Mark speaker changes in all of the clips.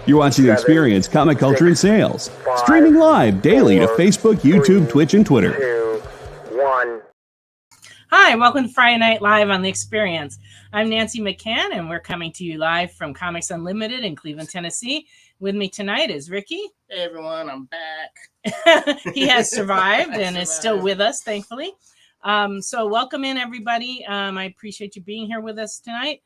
Speaker 1: You're watching The Experience, Comic Culture and Sales. Streaming live daily to Facebook, YouTube, Twitch, and Twitter.
Speaker 2: 2, 1.
Speaker 3: Hi, welcome to Friday Night Live on The Experience. I'm Nancy McCann, and we're coming to you live from Comics Unlimited in Cleveland, Tennessee. With me tonight is Ricky.
Speaker 4: Hey, everyone, I'm back.
Speaker 3: He has survived and is still with us, thankfully. So welcome in, everybody. I appreciate you being here with us tonight.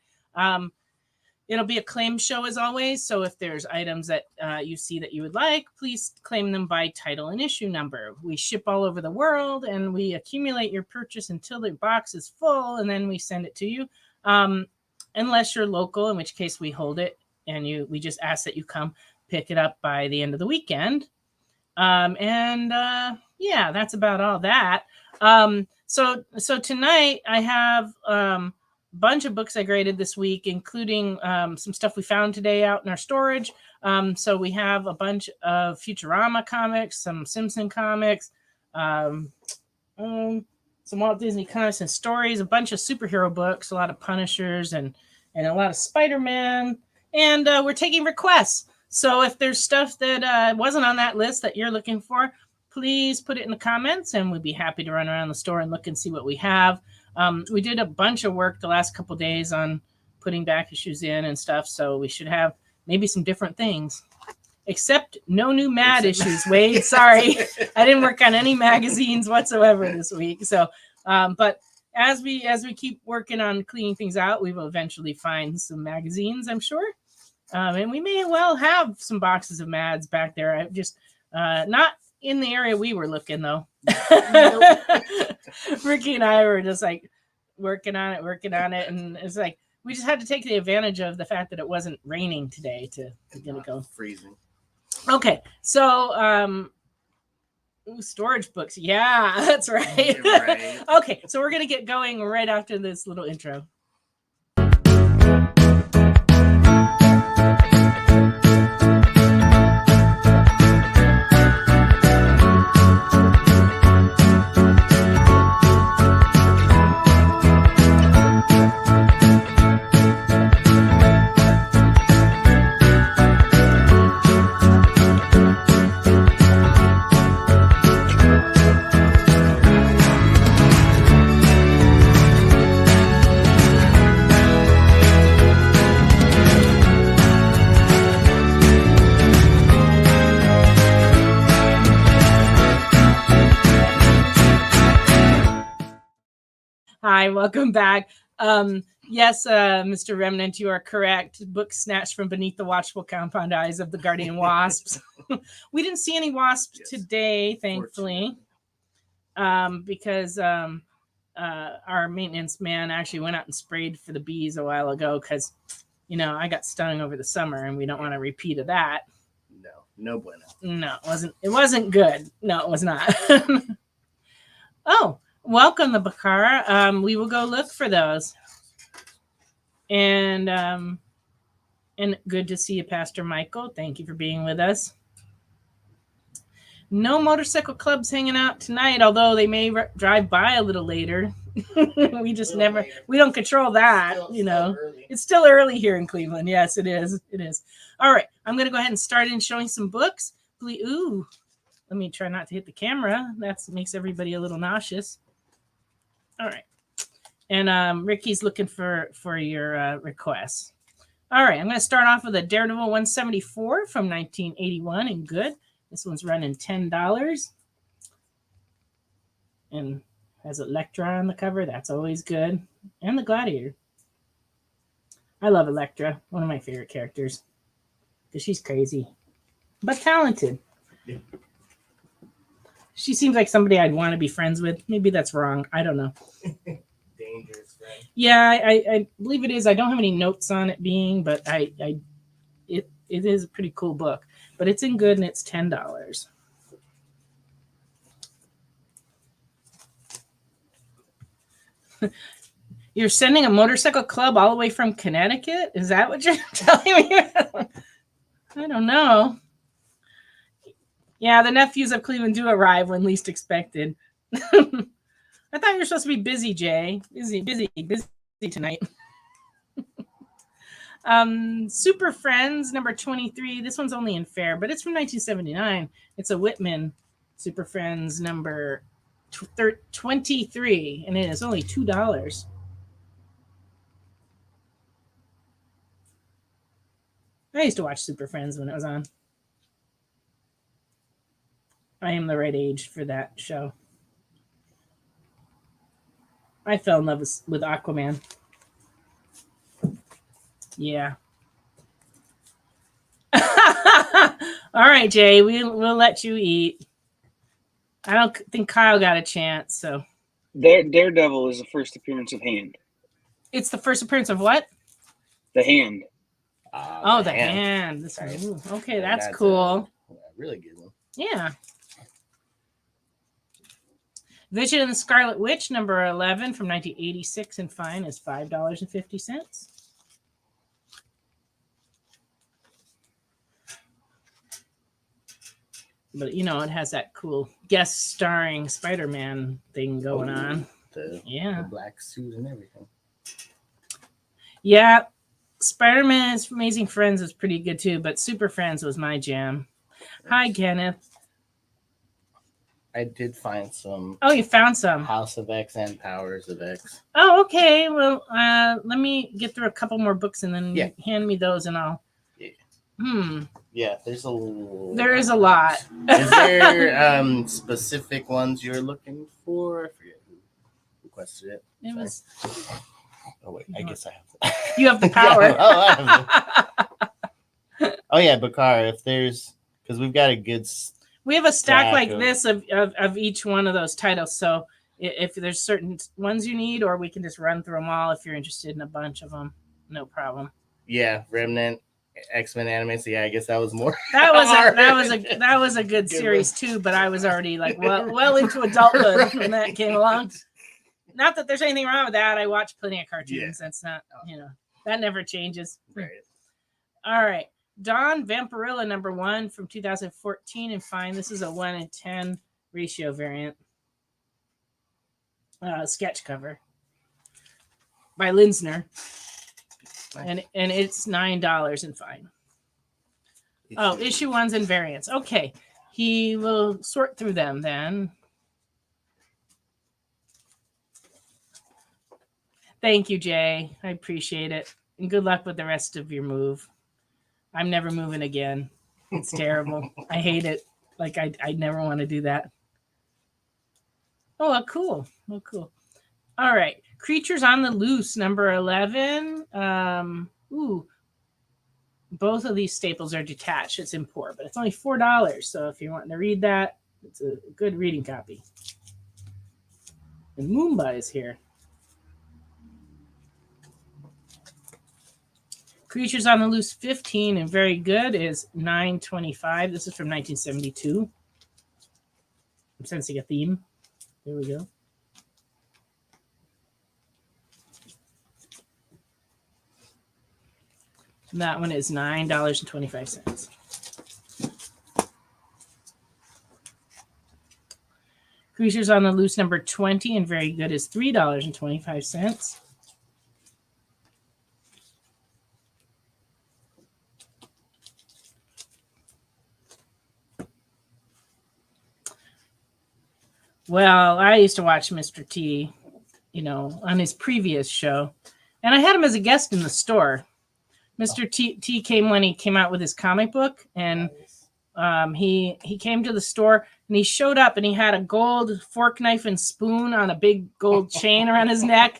Speaker 3: It'll be a claim show as always. So if there's items that you see that you would like, please claim them by title and issue number. We ship all over the world and we accumulate your purchase until the box is full and then we send it to you. Unless you're local, in which case we hold it and we just ask that you come pick it up by the end of the weekend. Yeah, that's about all that. So tonight I have bunch of books I graded this week, including some stuff we found today out in our storage. So we have a bunch of Futurama comics, some Simpson comics, some Walt Disney comics and stories, a bunch of superhero books, a lot of Punishers and a lot of Spider-Man. And we're taking requests. So if there's stuff that wasn't on that list that you're looking for, please put it in the comments and we'd be happy to run around the store and look and see what we have. We did a bunch of work the last couple of days on putting back issues in and stuff, so we should have maybe some different things. Except no new Mad issues, Wade. Sorry, I didn't work on any magazines whatsoever this week. So, but as we keep working on cleaning things out, we will eventually find some magazines, I'm sure. And we may well have some boxes of Mads back there. I just not in the area we were looking though. Nope. Ricky and I were just like working on it, and it's like we just had to take the advantage of the fact that it wasn't raining today to get it going.
Speaker 4: Freezing.
Speaker 3: Okay, so storage books. Yeah, that's right.
Speaker 4: Right.
Speaker 3: Okay, so we're gonna get going right after this little intro. Hi, welcome back. Yes, Mr. Remnant, you are correct. Book snatched from beneath the watchful compound eyes of the guardian wasps. We didn't see any wasps today, thankfully, because our maintenance man actually went out and sprayed for the bees a while ago because, I got stung over the summer and we don't want a repeat of that.
Speaker 4: No bueno.
Speaker 3: No, it wasn't good. No, it was not. Oh. Welcome, the Bakara. We will go look for those. And good to see you, Pastor Michael. Thank you for being with us. No motorcycle clubs hanging out tonight, although they may drive by a little later. We just we don't control that, It's still early here in Cleveland. Yes, it is. It is. All right. I'm going to go ahead and start in showing some books. Ooh, let me try not to hit the camera. That makes everybody a little nauseous. All right. And Ricky's looking for your requests. All right. I'm going to start off with a Daredevil 174 from 1981 in good. This one's running $10. And has Elektra on the cover. That's always good. And the Gladiator. I love Elektra. One of my favorite characters. Because she's crazy. But talented. Yeah. She seems like somebody I'd want to be friends with. Maybe that's wrong. I don't know.
Speaker 4: Dangerous, right?
Speaker 3: Yeah, I believe it is. I don't have any notes on it being, but it is a pretty cool book. But it's in good and it's $10. You're sending a motorcycle club all the way from Connecticut? Is that what you're telling me? I don't know. Yeah, the nephews of Cleveland do arrive when least expected. I thought you were supposed to be busy, Jay. Busy tonight. Super Friends number 23. This one's only in fair, but it's from 1979. It's a Whitman Super Friends number 23, and it is only $2. I used to watch Super Friends when it was on. I am the right age for that show. I fell in love with Aquaman. Yeah. All right, Jay, we'll let you eat. I don't think Kyle got a chance, so.
Speaker 2: Daredevil is the first appearance of Hand.
Speaker 3: It's the first appearance of what?
Speaker 2: The Hand.
Speaker 3: Oh, the hand. This one. Ooh, okay, that's cool.
Speaker 4: A really good one.
Speaker 3: Yeah. Vision and the Scarlet Witch, number 11 from 1986 and fine is $5.50. But, you know, it has that cool guest starring Spider-Man thing going on.
Speaker 4: The black suit and everything.
Speaker 3: Yeah. Spider-Man's Amazing Friends was pretty good too, but Super Friends was my jam. Hi, Kenneth.
Speaker 4: I did find some.
Speaker 3: Oh, you found some.
Speaker 4: House of X and Powers of X.
Speaker 3: Oh, okay. Well, let me get through a couple more books and then hand me those and I'll.
Speaker 4: Yeah. Yeah,
Speaker 3: there is a lot.
Speaker 4: Is there specific ones you're looking for? I forget who requested it.
Speaker 3: It was.
Speaker 4: Oh wait, I guess I have.
Speaker 3: You have the power.
Speaker 4: Oh yeah, Bakar. If there's, because we've got a good.
Speaker 3: We have a stack like this of each one of those titles. So if there's certain ones you need, or we can just run through them all if you're interested in a bunch of them, no problem.
Speaker 4: Yeah, Remnant, X-Men anime. So yeah, I guess that was more.
Speaker 3: That was a good series too. But I was already like well into adulthood when that came along. Not that there's anything wrong with that. I watch plenty of cartoons. Yeah. That's not, that never changes.
Speaker 4: Right.
Speaker 3: All right. Dawn Vampirilla number 1 from 2014 and fine. This is a 1:10 ratio variant. Sketch cover by Linsner. Nice. And it's $9 and fine. Issue 1s and variants. Okay. He will sort through them then. Thank you, Jay. I appreciate it. And good luck with the rest of your move. I'm never moving again. It's terrible. I hate it. Like, I never want to do that. Oh, cool. Oh, cool. All right. Creatures on the Loose, number 11. Both of these staples are detached. It's import, but it's only $4. So if you're wanting to read that, it's a good reading copy. And Moomba is here. Creatures on the Loose 15 and very good is $9.25. This is from 1972. I'm sensing a theme. There we go. And that one is $9.25. Creatures on the Loose number 20 and very good is $3.25. Well, I used to watch Mr. T, on his previous show. And I had him as a guest in the store. Mr. T came when he came out with his comic book. And he came to the store and he showed up and he had a gold fork, knife, and spoon on a big gold chain around his neck.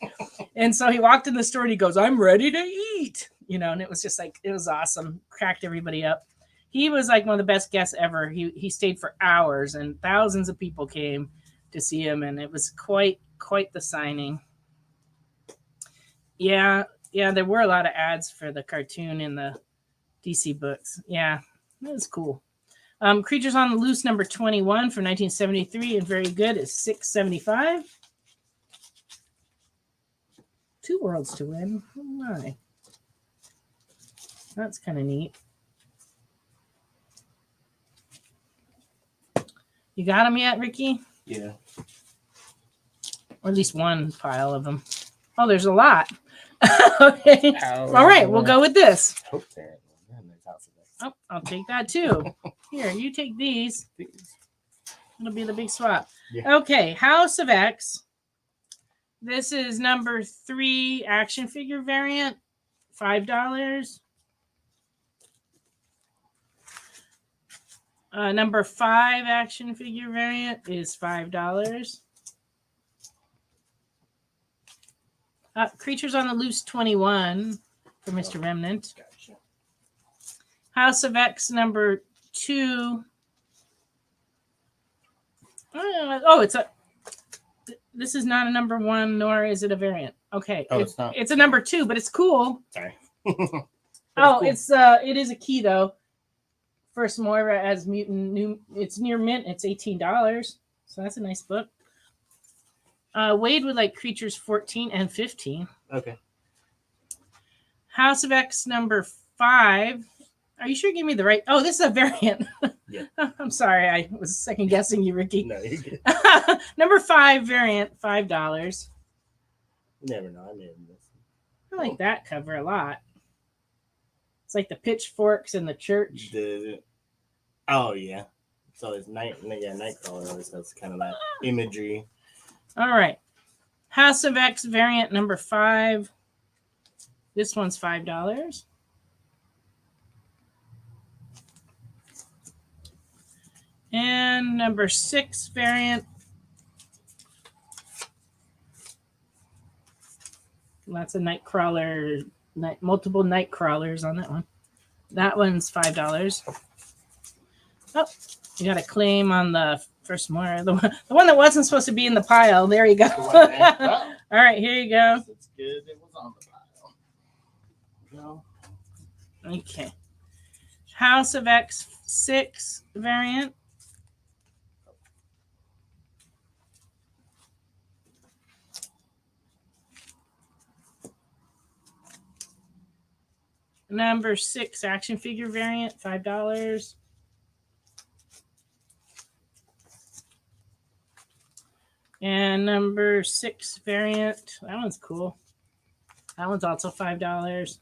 Speaker 3: And so he walked in the store and he goes, "I'm ready to eat." And it was just like, it was awesome. Cracked everybody up. He was like one of the best guests ever. He stayed for hours and thousands of people came to see him, and it was quite the signing. Yeah, there were a lot of ads for the cartoon in the DC books. Yeah, that was cool. Creatures on the Loose number 21 from 1973 and very good is $6.75. 2 worlds to win. Oh my. That's kind of neat. You got them yet, Ricky?
Speaker 4: Yeah.
Speaker 3: Or at least one pile of them. Oh, there's a lot. Okay. All right, we'll go with this.
Speaker 4: Hope there. There's House of X.
Speaker 3: Oh, I'll take that too. Here, you take these. It'll be the big swap.
Speaker 4: Yeah.
Speaker 3: Okay, House of X. This is number 3 action figure variant, $5. Number 5 action figure variant is $5. Creatures on the Loose 21 for Mr. Remnant.
Speaker 4: Gotcha.
Speaker 3: House of X number 2. This is not a number 1, nor is it a variant. Okay.
Speaker 4: Oh, it's not.
Speaker 3: It's a number 2, but it's cool.
Speaker 4: Sorry.
Speaker 3: Cool. It is a key though. First Moira as mutant new. It's near mint. It's $18, so that's a nice book. Wade would like creatures 14 and 15.
Speaker 4: Okay.
Speaker 3: House of X number 5. Are you sure you gave me the right? Oh, this is a variant.
Speaker 4: Yeah.
Speaker 3: I'm sorry. I was second guessing you, Ricky.
Speaker 4: No, you get
Speaker 3: Number 5 variant, $5.
Speaker 4: never know. I made this.
Speaker 3: I like that cover a lot. It's like the pitchforks in the church.
Speaker 4: Oh yeah. So it's Nightcrawler always has kind of that imagery.
Speaker 3: All right. House of X variant number 5. This one's $5. And number 6 variant. Lots of Nightcrawler, multiple Nightcrawlers on that one. That one's $5. Oh, you got a claim on the first Moira. The one that wasn't supposed to be in the pile. There you go. All right, here you go.
Speaker 4: It's good. It was on the pile. No.
Speaker 3: Okay. House of X 6 variant. Number 6 action figure variant, $5. And number 6 variant, that one's cool. That one's also $5.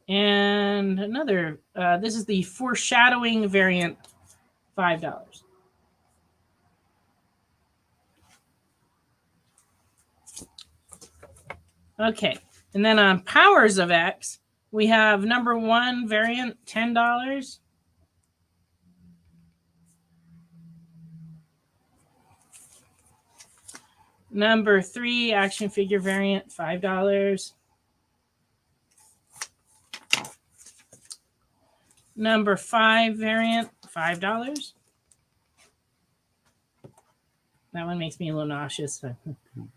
Speaker 3: And another, this is the foreshadowing variant, $5. Okay, and then on Powers of X, we have number 1 variant, $10. Number 3 action figure variant, $5. Number 5 variant, $5. That one makes me a little nauseous.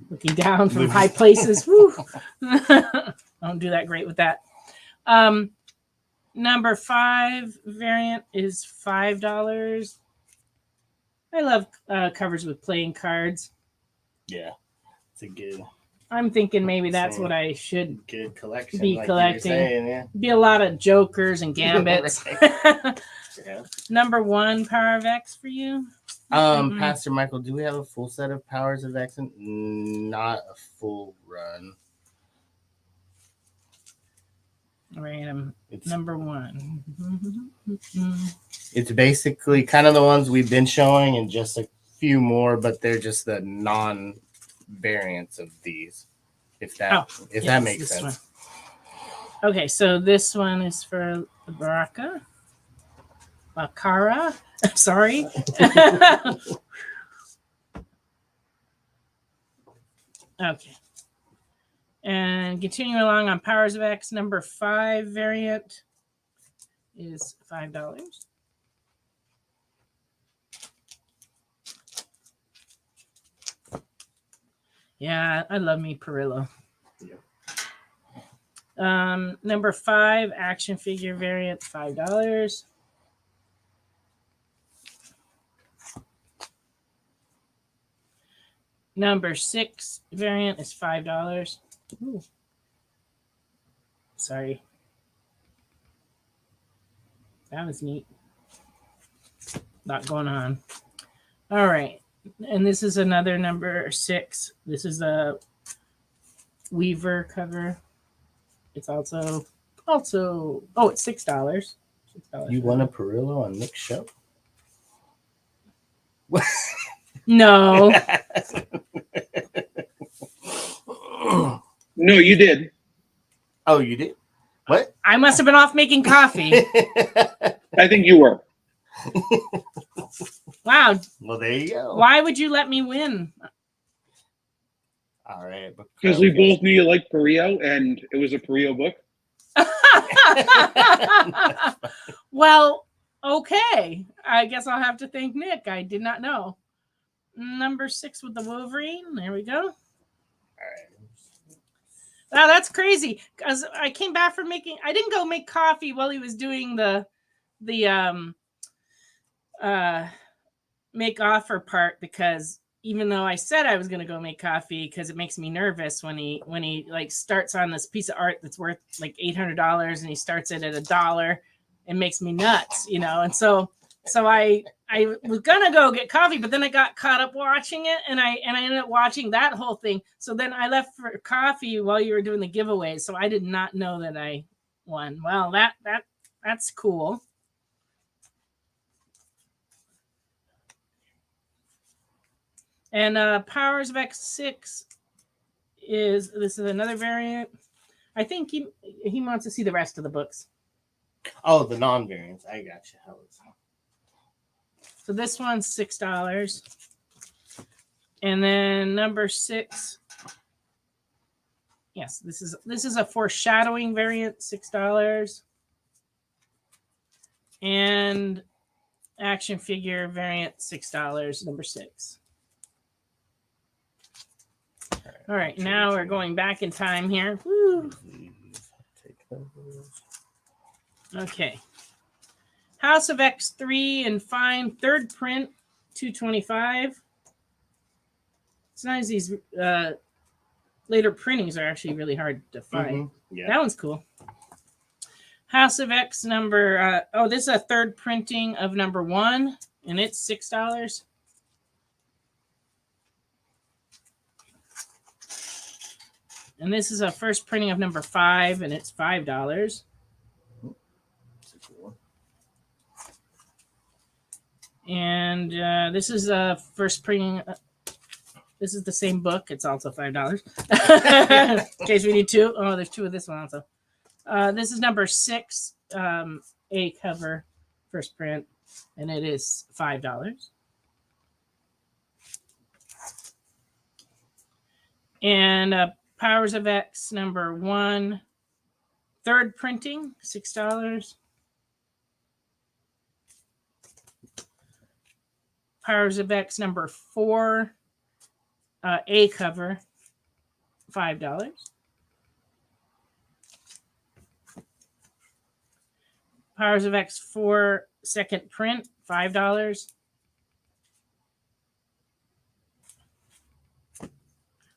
Speaker 3: Looking down from high places. Woo. I don't do that great with that. Number 5 variant is $5. I love covers with playing cards.
Speaker 4: Yeah, it's a good.
Speaker 3: I'm thinking maybe that's what I should
Speaker 4: good collection.
Speaker 3: be
Speaker 4: like
Speaker 3: collecting.
Speaker 4: Saying, yeah.
Speaker 3: Be a lot of jokers and gambits.
Speaker 4: Yeah.
Speaker 3: Number 1 Power of X for you.
Speaker 4: Pastor Michael, do we have a full set of Powers of X? Not a full run.
Speaker 3: Random. Number 1.
Speaker 4: It's basically kind of the ones we've been showing and just a few more, but they're just the non-variants of these. If that makes sense.
Speaker 3: One. Okay, so this one is for Baraka. Bakara. Sorry. Okay. And continuing along on Powers of X, number 5 variant is $5. Yeah, I love me Perillo. Yeah. Number 5 action figure variant, $5. Number 6 variant is $5. Ooh. Sorry. That was neat. Lot going on. All right. And this is another number 6. This is the Weaver cover. It's also oh, it's $6.
Speaker 4: You won a Perillo on Nick's show?
Speaker 3: No.
Speaker 2: No, you did.
Speaker 4: Oh, you did? What?
Speaker 3: I must have been off making coffee.
Speaker 2: I think you were.
Speaker 3: Wow.
Speaker 4: Well, there you go.
Speaker 3: Why would you let me win?
Speaker 4: All right.
Speaker 2: Because we both knew you liked Perillo, and it was a Perillo book.
Speaker 3: Well, okay. I guess I'll have to thank Nick. I did not know. Number 6 with the Wolverine. There we go.
Speaker 4: All right.
Speaker 3: Wow, that's crazy. Because I came back from I didn't go make coffee while he was doing the make offer part, because even though I said I was going to go make coffee, because it makes me nervous when he like starts on this piece of art that's worth like $800 and he starts it at $1, it makes me nuts, you know. And so I was gonna go get coffee, but then I got caught up watching it, and I ended up watching that whole thing. So then I left for coffee while you were doing the giveaway. So I did not know that I won. Well, that's cool. And Powers of X6 this is another variant. I think he wants to see the rest of the books.
Speaker 4: Oh, the non-variants. I got you.
Speaker 3: So this one's $6. And then number 6. Yes, this is a foreshadowing variant, $6. And action figure variant, $6, number 6. All right, now we're going back in time here. Woo. Okay. House of X3 and Fine, 3rd print, $225. Sometimes these later printings are actually really hard to find.
Speaker 4: Mm-hmm. Yeah.
Speaker 3: That one's cool. House of X number, this is a 3rd printing of number 1, and it's $6. And this is a 1st printing of number 5, and it's $5. And this is a 1st printing. This is the same book. It's also $5. In case we need 2. Oh, there's 2 of this one also. This is number 6, A cover, 1st print, and it is $5. And Powers of X number 1, 3rd printing, $6. Powers of X number 4, A cover, $5. Powers of X 4, 2nd print, $5.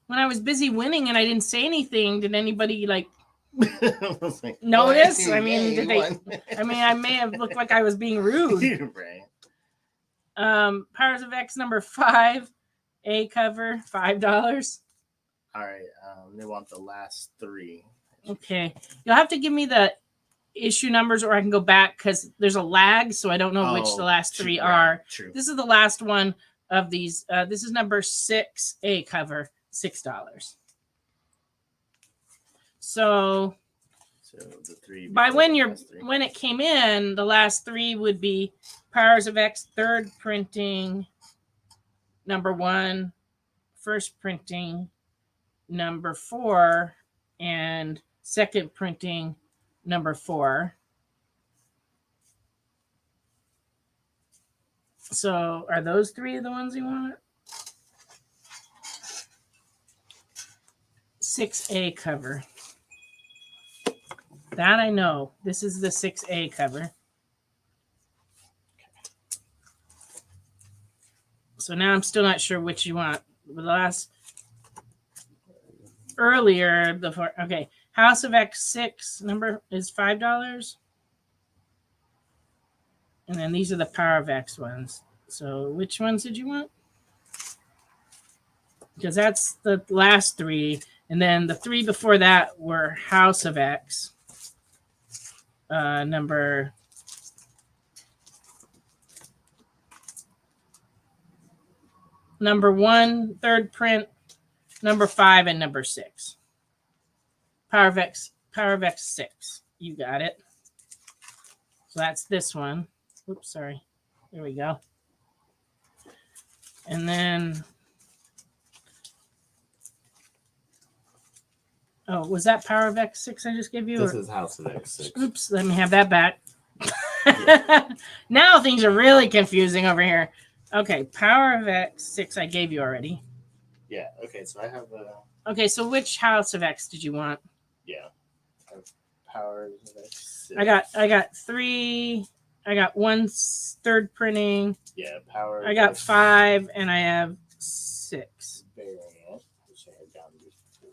Speaker 3: When I was busy winning and I didn't say anything, did anybody notice? I mean, did they? I mean, I may have looked like I was being rude.
Speaker 4: Right.
Speaker 3: Powers of X number 5, A cover, $5.
Speaker 4: All right. They want the last 3.
Speaker 3: Okay. You'll have to give me the issue numbers, or I can go back because there's a lag, so I don't know which the last 3 are.
Speaker 4: True.
Speaker 3: This is the last one of these. This is number 6, A cover, $6. So
Speaker 4: the 3
Speaker 3: by when it came in, the last 3 would be Powers of X 3rd printing number 1, 1st printing number 4, and 2nd printing number 4. So are those 3 the ones you want? 6A cover. That I know. This is the 6A cover. So now I'm still not sure which you want. The last earlier, okay. House of X6 number is $5. And then these are the Power of X ones. So which ones did you want? because that's the last 3. And then the 3 before that were House of X. Number 1, third print, number 5, and number 6. Power of X 6. You got it. So that's this one. Oops, sorry. There we go. And then, oh, was that Power of X 6 I just gave you?
Speaker 4: This is House of X 6.
Speaker 3: Oops, let me have that back. Now things are really confusing over here. Okay, Power of X 6 I gave you already.
Speaker 4: Yeah, okay, so I have
Speaker 3: Okay, so which House of X did you want?
Speaker 4: yeah. I have Power of X 6.
Speaker 3: I got 3. I got 1 third printing.
Speaker 4: Yeah, Power.
Speaker 3: I got 5, and I have 6.
Speaker 4: Variant, which I had gotten before.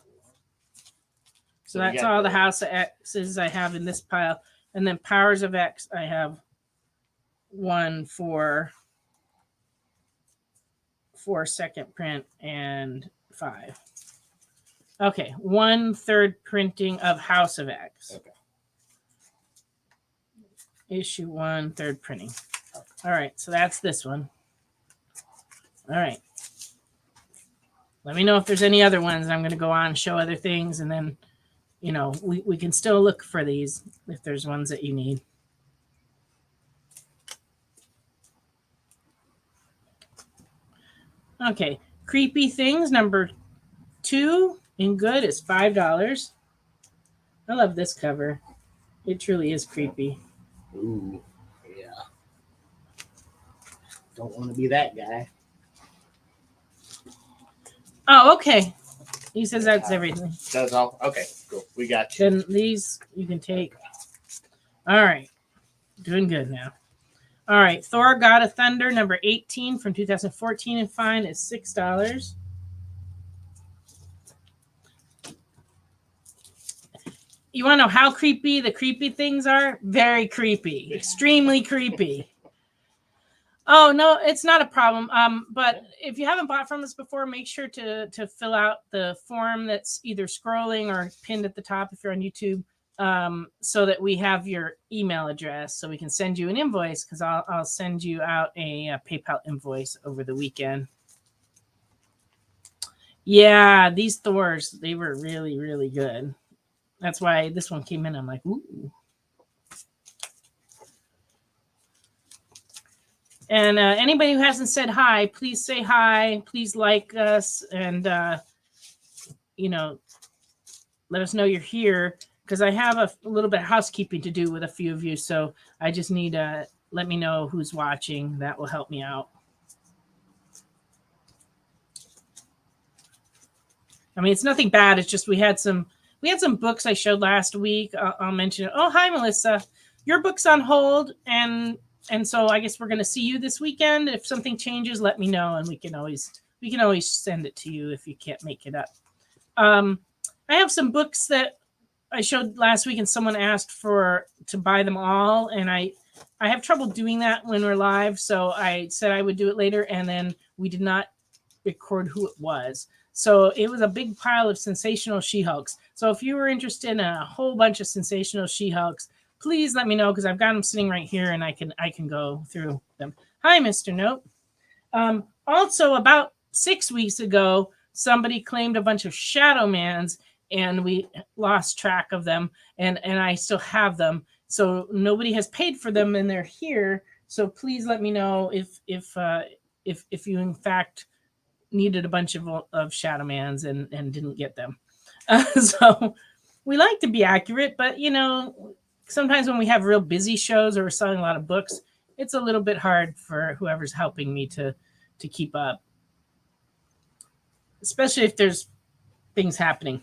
Speaker 3: So that's all the House of X's I have in this pile. And then Powers of X, I have 1 for second print and 5. Okay, 1 third printing of House of X.
Speaker 4: Okay.
Speaker 3: Issue 1 third printing. All right, so that's this one. All right. Let me know if there's any other ones. I'm going to go on and show other things, and then, you know, we can still look for these if there's ones that you need. Okay, Creepy Things number 2 in good is $5. I love this cover. It truly is creepy.
Speaker 4: Ooh, yeah. Don't want to be that guy.
Speaker 3: Oh, okay. He says that's everything.
Speaker 4: That's all? Okay, cool. We got you.
Speaker 3: Then these you can take. All right. Doing good now. All right. Thor, God of Thunder, number 18 from 2014 and fine is $6. You want to know how creepy the creepy things are? Very creepy. Extremely creepy. Oh, no, it's not a problem. But if you haven't bought from us before, make sure to fill out the form that's either scrolling or pinned at the top if you're on YouTube, so that we have your email address so we can send you an invoice, because I'll send you out a PayPal invoice over the weekend. Yeah, these Thors, they were really, really good. That's why this one came in. I'm like, ooh. And anybody who hasn't said hi, please say hi. Please like us and, you know, let us know you're here, because I have a little bit of housekeeping to do with a few of you. So I just need to let me know who's watching. That will help me out. I mean, it's nothing bad. It's just we had some books I showed last week. I'll mention it. Oh, hi, Melissa. Your book's on hold, and so I guess we're going to see you this weekend. If something changes, let me know, and we can always send it to you if you can't make it up. I have some books that I showed last week, and someone asked to buy them all, and I have trouble doing that when we're live, so I said I would do it later, and then we did not record who it was. So it was a big pile of Sensational She-Hulks. So if you were interested in a whole bunch of Sensational She-Hulks, please let me know, because I've got them sitting right here and I can go through them. Hi, Mr. Note. Also, about 6 weeks ago, somebody claimed a bunch of Shadow Mans, and we lost track of them, and I still have them. So nobody has paid for them, and they're here. So please let me know if you in fact needed a bunch of Shadow Mans and didn't get them. So we like to be accurate, but you know, sometimes when we have real busy shows or we're selling a lot of books, it's a little bit hard for whoever's helping me to keep up, especially if there's things happening.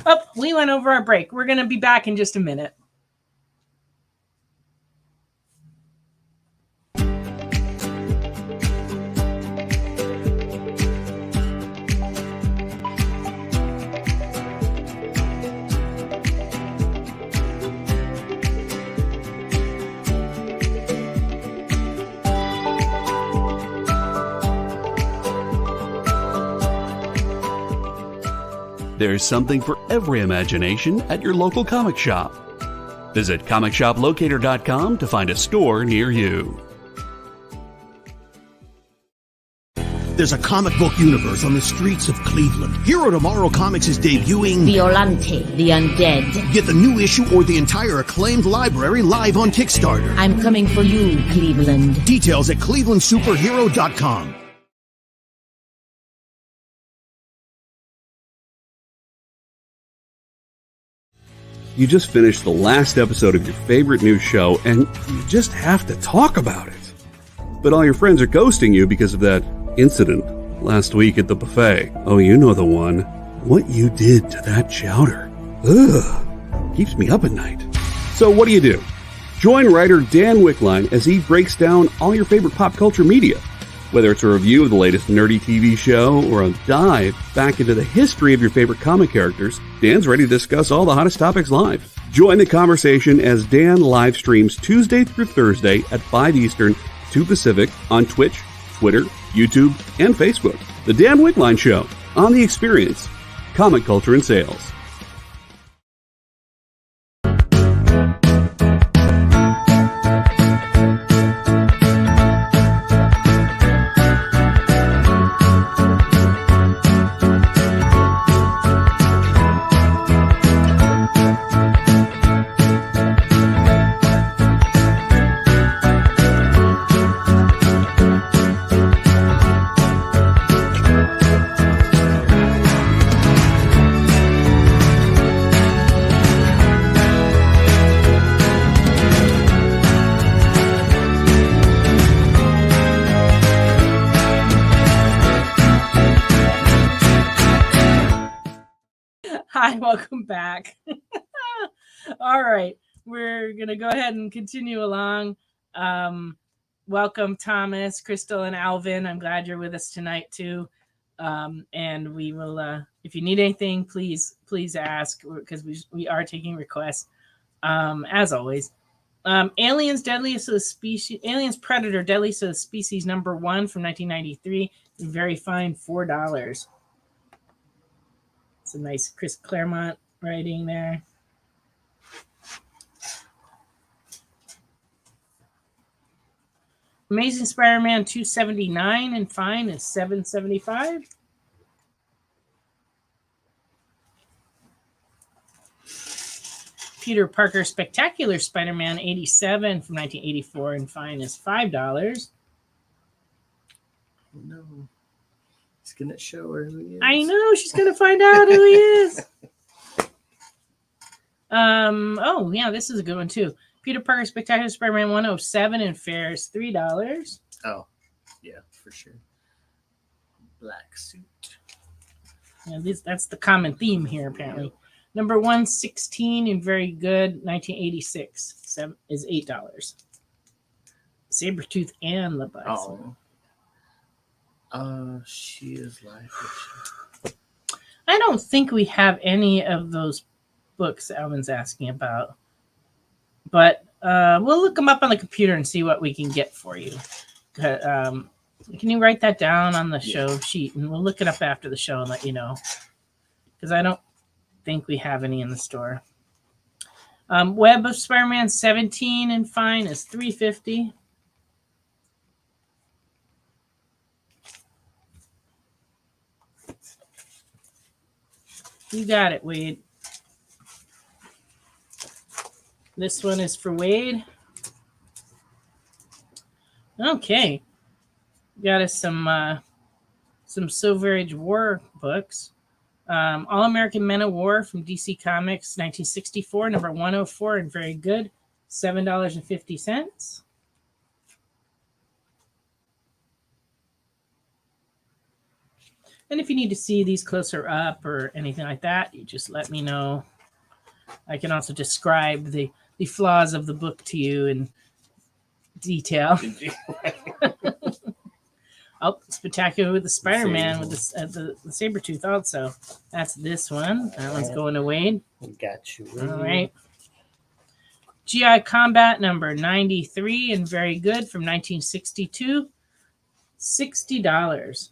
Speaker 3: Oh, we went over our break. We're going to be back in just a minute.
Speaker 1: There's something for every imagination at your local comic shop. Visit comicshoplocator.com to find a store near you.
Speaker 5: There's a comic book universe on the streets of Cleveland. Hero Tomorrow Comics is debuting
Speaker 6: Violante, the Undead.
Speaker 5: Get the new issue or the entire acclaimed library live on Kickstarter.
Speaker 6: I'm coming for you, Cleveland.
Speaker 5: Details at clevelandsuperhero.com.
Speaker 1: You just finished the last episode of your favorite new show, and you just have to talk about it. But all your friends are ghosting you because of that incident last week at the buffet. Oh, you know the one. What you did to that chowder. Ugh. Keeps me up at night. So what do? Join writer Dan Wickline as he breaks down all your favorite pop culture media. Whether it's a review of the latest nerdy TV show or a dive back into the history of your favorite comic characters, Dan's ready to discuss all the hottest topics live. Join the conversation as Dan live streams Tuesday through Thursday at 5 Eastern, 2 Pacific on Twitch, Twitter, YouTube, and Facebook. The Dan Wickline Show on The Experience, Comic Culture and Sales.
Speaker 3: Hi, welcome back. All right, we're going to go ahead and continue along. Welcome, Thomas, Crystal, and Alvin. I'm glad you're with us tonight, too. And we will, if you need anything, please ask, because we are taking requests, as always. Aliens Predator, Deadliest of the Species, #1 from 1993. Very fine, $4. It's a nice Chris Claremont writing there. Amazing Spider-Man 279 and fine is $7.75. Peter Parker Spectacular Spider-Man 87 from 1984 and fine is $5.
Speaker 4: No. He's going to show her who he is.
Speaker 3: I know, she's going to find out who he is. Oh, yeah, this is a good one, too. Peter Parker Spectacular Spider-Man 107 and fair is $3.
Speaker 4: Oh, yeah, for sure. Black suit.
Speaker 3: Yeah, that's the common theme here, apparently. Number 116 and very good, 1986 is $8. Sabretooth and the Bison.
Speaker 4: She is live.
Speaker 3: I don't think we have any of those books Alvin's asking about, but we'll look them up on the computer and see what we can get for you. Can you write that down on the show sheet, and we'll look it up after the show and let you know, because I don't think we have any in the store. Web of Spider-Man 17 and fine is $3.50. You got it, Wade. This one is for Wade. Okay. Got us some Silver Age War books. All-American Men of War from DC Comics, 1964, number 104, and very good, $7.50. And if you need to see these closer up or anything like that, you just let me know. I can also describe the flaws of the book to you in detail. Oh, Spectacular with the Spider-Man with the Sabretooth also. That's this one. That one's going to Wade.
Speaker 4: Got you.
Speaker 3: All right. GI Combat number 93 and very good from 1962. $60.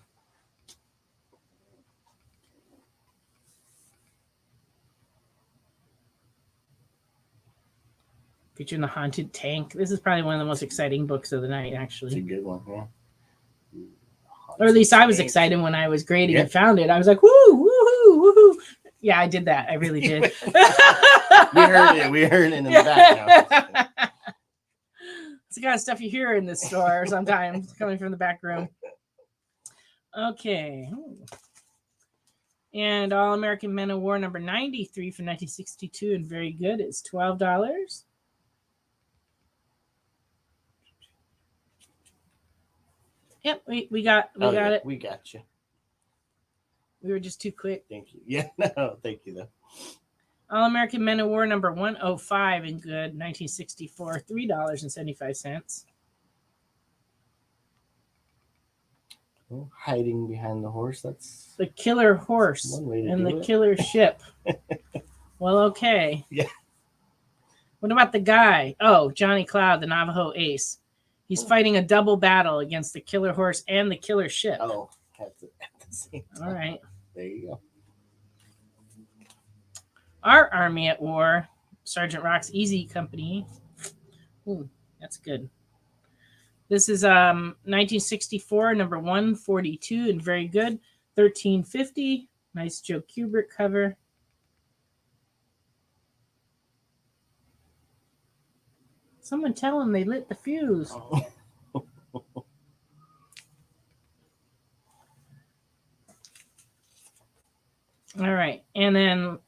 Speaker 3: Featuring the haunted tank. This is probably one of the most exciting books of the night,
Speaker 4: It's a
Speaker 3: actually.
Speaker 4: good one. Yeah.
Speaker 3: Or at least I was excited when I was grading and
Speaker 4: Yeah.
Speaker 3: found it. I was like, woo, woohoo, woohoo. Yeah, I did that. I really did.
Speaker 4: We heard it. We heard it in the background.
Speaker 3: It's the kind of stuff you hear in this store sometimes coming from the back room. Okay. And All American Men of War number 93 from 1962 and very good. It's $12. Yep, we got it.
Speaker 4: We got you.
Speaker 3: We were just too quick.
Speaker 4: Thank you. Yeah, no, thank you though.
Speaker 3: All American Men of War number 105 in good, 1964, $3.75.
Speaker 4: Oh, hiding behind the horse. That's
Speaker 3: The Killer Horse
Speaker 4: one way to
Speaker 3: and
Speaker 4: do
Speaker 3: the
Speaker 4: it.
Speaker 3: Killer Ship. Well, okay.
Speaker 4: Yeah.
Speaker 3: What about the guy? Oh, Johnny Cloud, the Navajo ace. He's fighting a double battle against the Killer Horse and the Killer Ship.
Speaker 4: Oh, at the same time.
Speaker 3: All right.
Speaker 4: There you go.
Speaker 3: Our Army at War, Sergeant Rock's Easy Company. Ooh, that's good. This is 1964, number 142, and very good. $13.50. Nice Joe Kubert cover. Someone tell them they lit the fuse.
Speaker 4: Oh.
Speaker 3: All right. And then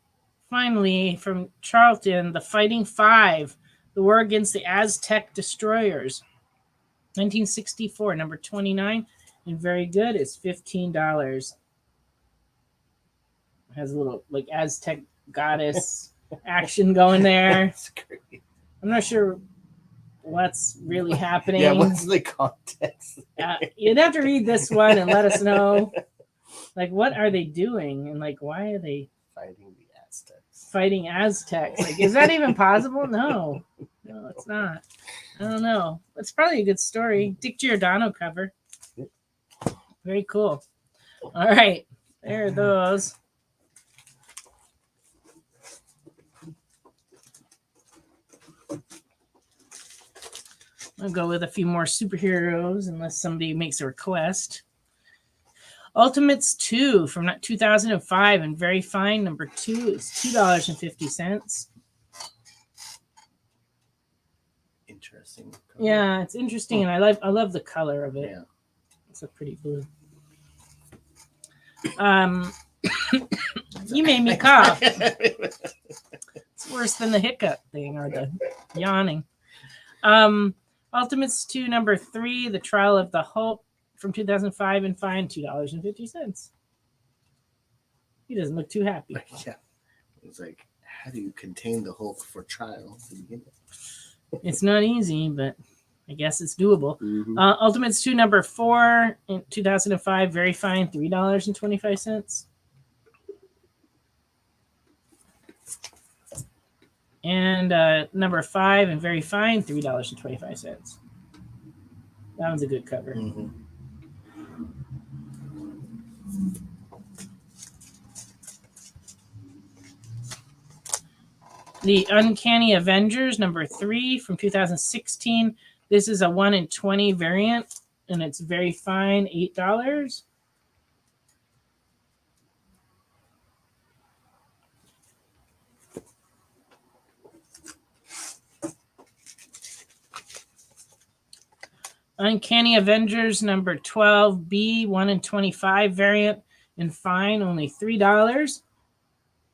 Speaker 3: finally from Charlton, the Fighting Five, the war against the Aztec destroyers. 1964, number 29, and very good. It's $15. Has a little like Aztec goddess action going there.
Speaker 4: That's great.
Speaker 3: I'm not sure what's really happening.
Speaker 4: Yeah, what's the context?
Speaker 3: You'd have to read this one and let us know. Like, what are they doing? And like, why are they
Speaker 4: Fighting the Aztecs.
Speaker 3: fighting Aztecs? Like, is that even possible? No, it's not. I don't know. It's probably a good story. Dick Giordano cover. Very cool. All right. There are those. I'll go with a few more superheroes unless somebody makes a request. Ultimates 2 from 2005 and very fine. Number 2 is $2.50.
Speaker 4: Interesting.
Speaker 3: Yeah, it's interesting, and I love the color of it.
Speaker 4: Yeah.
Speaker 3: It's a pretty blue. You made me cough. It's worse than the hiccup thing or the yawning. Ultimates 2, number 3, The Trial of the Hulk from 2005 and fine, $2.50. He doesn't look too happy.
Speaker 4: Yeah. It's like, how do you contain the Hulk for trial to begin with?
Speaker 3: It's not easy, but I guess it's doable.
Speaker 4: Mm-hmm.
Speaker 3: Ultimates 2, number 4 in 2005, very fine, $3.25. And number 5 and very fine, $3.25. That one's a good cover.
Speaker 4: Mm-hmm.
Speaker 3: The Uncanny Avengers, number 3 from 2016. This is a 1 in 20 variant, and it's very fine, $8. Uncanny Avengers number 12B, 1 in 25 variant, and fine, only $3.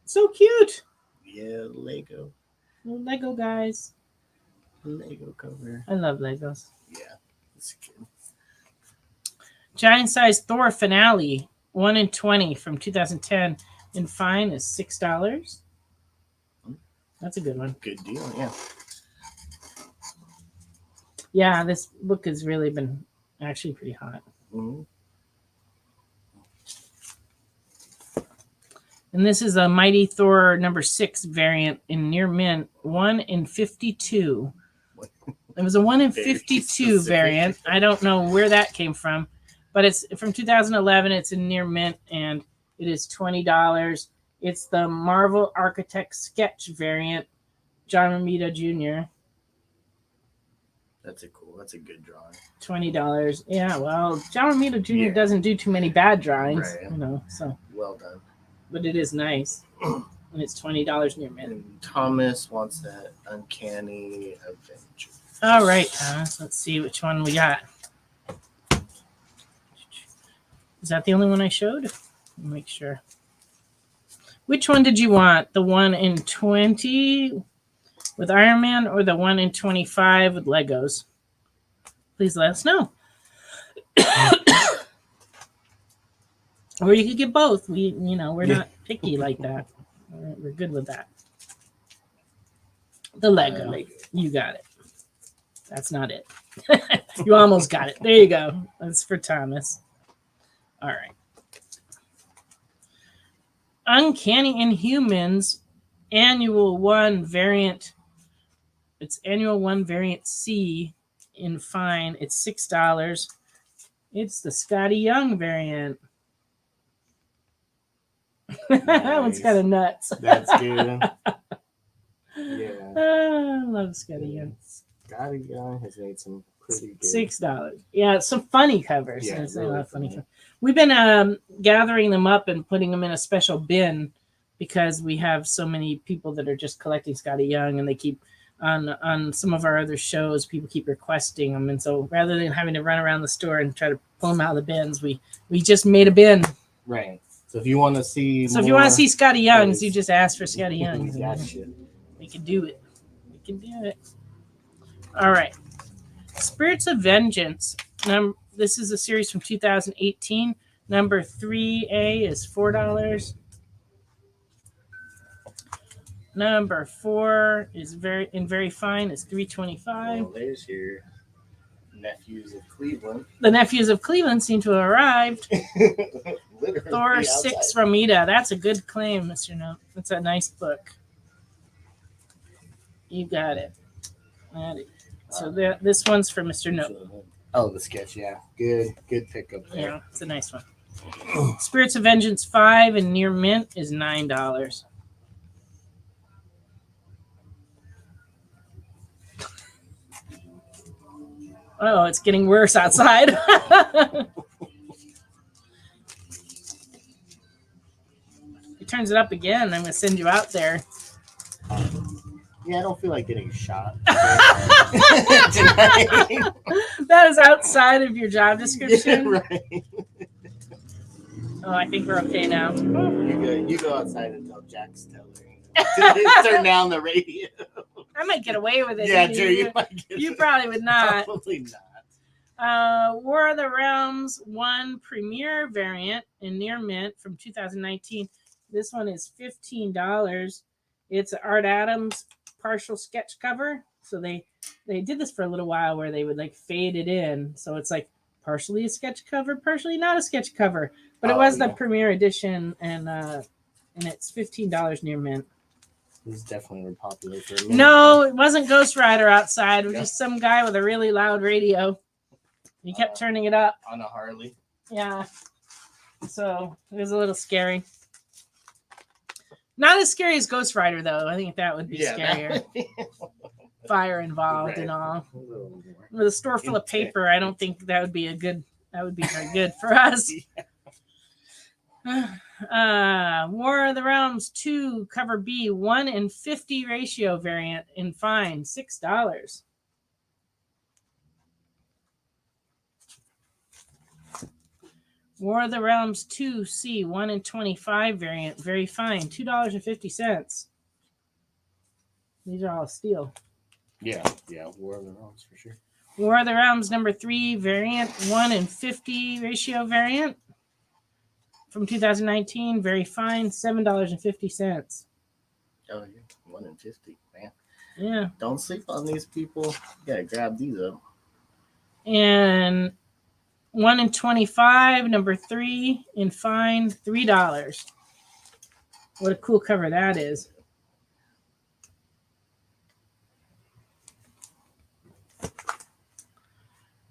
Speaker 3: So cute.
Speaker 4: Yeah, Lego.
Speaker 3: Little Lego guys.
Speaker 4: Lego cover.
Speaker 3: I love Legos.
Speaker 4: Yeah, it's good.
Speaker 3: Giant size Thor finale, 1 in 20 from 2010, and fine is $6. That's a good one.
Speaker 4: Good deal, yeah.
Speaker 3: Yeah, this book has really been actually pretty hot.
Speaker 4: Mm-hmm.
Speaker 3: And this is a Mighty Thor number 6 variant in near mint, 1 in 52. It was a 1 in 52 variant. I don't know where that came from, but it's from 2011. It's in near mint, and it is $20. It's the Marvel Architect Sketch variant, John Romita Jr.
Speaker 4: That's a good drawing.
Speaker 3: $20. Yeah, well, John Romita Jr.
Speaker 4: Yeah.
Speaker 3: doesn't do too many bad drawings,
Speaker 4: Right.
Speaker 3: you know. So
Speaker 4: Well done.
Speaker 3: but it is nice, and it's $20 near mint.
Speaker 4: And Thomas wants that uncanny adventure.
Speaker 3: All right, Thomas. Let's see which one we got. Is that the only one I showed? Make sure. Which one did you want? The one in 20 with Iron Man, or the one in 25 with Legos? Please let us know. Or you could get both. We're not picky like that. We're good with that. The Lego. You got it. That's not it. You almost got it. There you go. That's for Thomas. All right. Uncanny Inhumans Annual 1 variant. It's Annual 1 variant C in fine. It's $6. It's the Scotty Young variant. That one's kind of nuts.
Speaker 4: That's good. Yeah.
Speaker 3: I love Scotty Young.
Speaker 4: Scotty Young has made some pretty good.
Speaker 3: $6. Yeah, some funny covers.
Speaker 4: Yeah,
Speaker 3: There's a
Speaker 4: really
Speaker 3: lot of funny
Speaker 4: funny.
Speaker 3: covers. We've been gathering them up and putting them in a special bin because we have so many people that are just collecting Scotty Young, and they keep on some of our other shows. People keep requesting them, and so rather than having to run around the store and try to pull them out of the bins, we just made a bin.
Speaker 4: Right. So if you want to see,
Speaker 3: So if you want to see Scotty Youngs,
Speaker 4: those-
Speaker 3: you just ask for Scotty Youngs.
Speaker 4: Gotcha.
Speaker 3: We can do it. We can do it. All right. Spirits of Vengeance. This is a series from 2018. Number 3A is $4. Number 4 is very fine. It's $3.25.
Speaker 4: Well, there's your nephews of Cleveland.
Speaker 3: The Nephews of Cleveland seem to have arrived.
Speaker 4: Literally
Speaker 3: Thor
Speaker 4: outside.
Speaker 3: 6 Romita. That's a good claim, Mr. Note. That's a nice book. You got it. So this one's for Mr. Note.
Speaker 4: Oh, the sketch, yeah. Good pickup there.
Speaker 3: Yeah, it's a nice one. Spirits of Vengeance 5 and Near Mint is $9. Oh, it's getting worse outside. He turns it up again. I'm going to send you out there.
Speaker 4: Yeah, I don't feel like getting shot. Tonight.
Speaker 3: That is outside of your job description.
Speaker 4: Right.
Speaker 3: Oh, I think we're okay now.
Speaker 4: You go outside and tell Jack's telling. To turn down the radio.
Speaker 3: I might get away with it.
Speaker 4: Yeah, Drew, you might get
Speaker 3: You probably would not.
Speaker 4: Probably not.
Speaker 3: War of the Realms 1 Premier variant in Near Mint from 2019. This one is $15. It's Art Adams partial sketch cover. So they did this for a little while where they would like fade it in. So it's like partially a sketch cover, partially not a sketch cover. But it was the Premier edition, and it's $15 Near Mint.
Speaker 4: This definitely were popular for a minute.
Speaker 3: No, it wasn't Ghost Rider outside. It was just some guy with a really loud radio. He kept turning it up.
Speaker 4: On a Harley.
Speaker 3: Yeah. So it was a little scary. Not as scary as Ghost Rider, though. I think that would be scarier. Fire involved and all. With a store full of paper, I don't think that would be very good for us. War of the Realms 2 Cover B 1 in 50 ratio variant in fine, $6. War of the Realms 2 C 1 in 25 variant, very fine, $2.50. These are all steel.
Speaker 4: Yeah, War of the Realms for sure.
Speaker 3: War of the Realms number 3 variant, 1 in 50 ratio variant from 2019, very fine, $7.50.
Speaker 4: Oh, yeah. 1 in 50, man.
Speaker 3: Yeah.
Speaker 4: Don't sleep on these people. You gotta grab these up.
Speaker 3: And 1 in 25, number 3 in fine, $3. What a cool cover that is.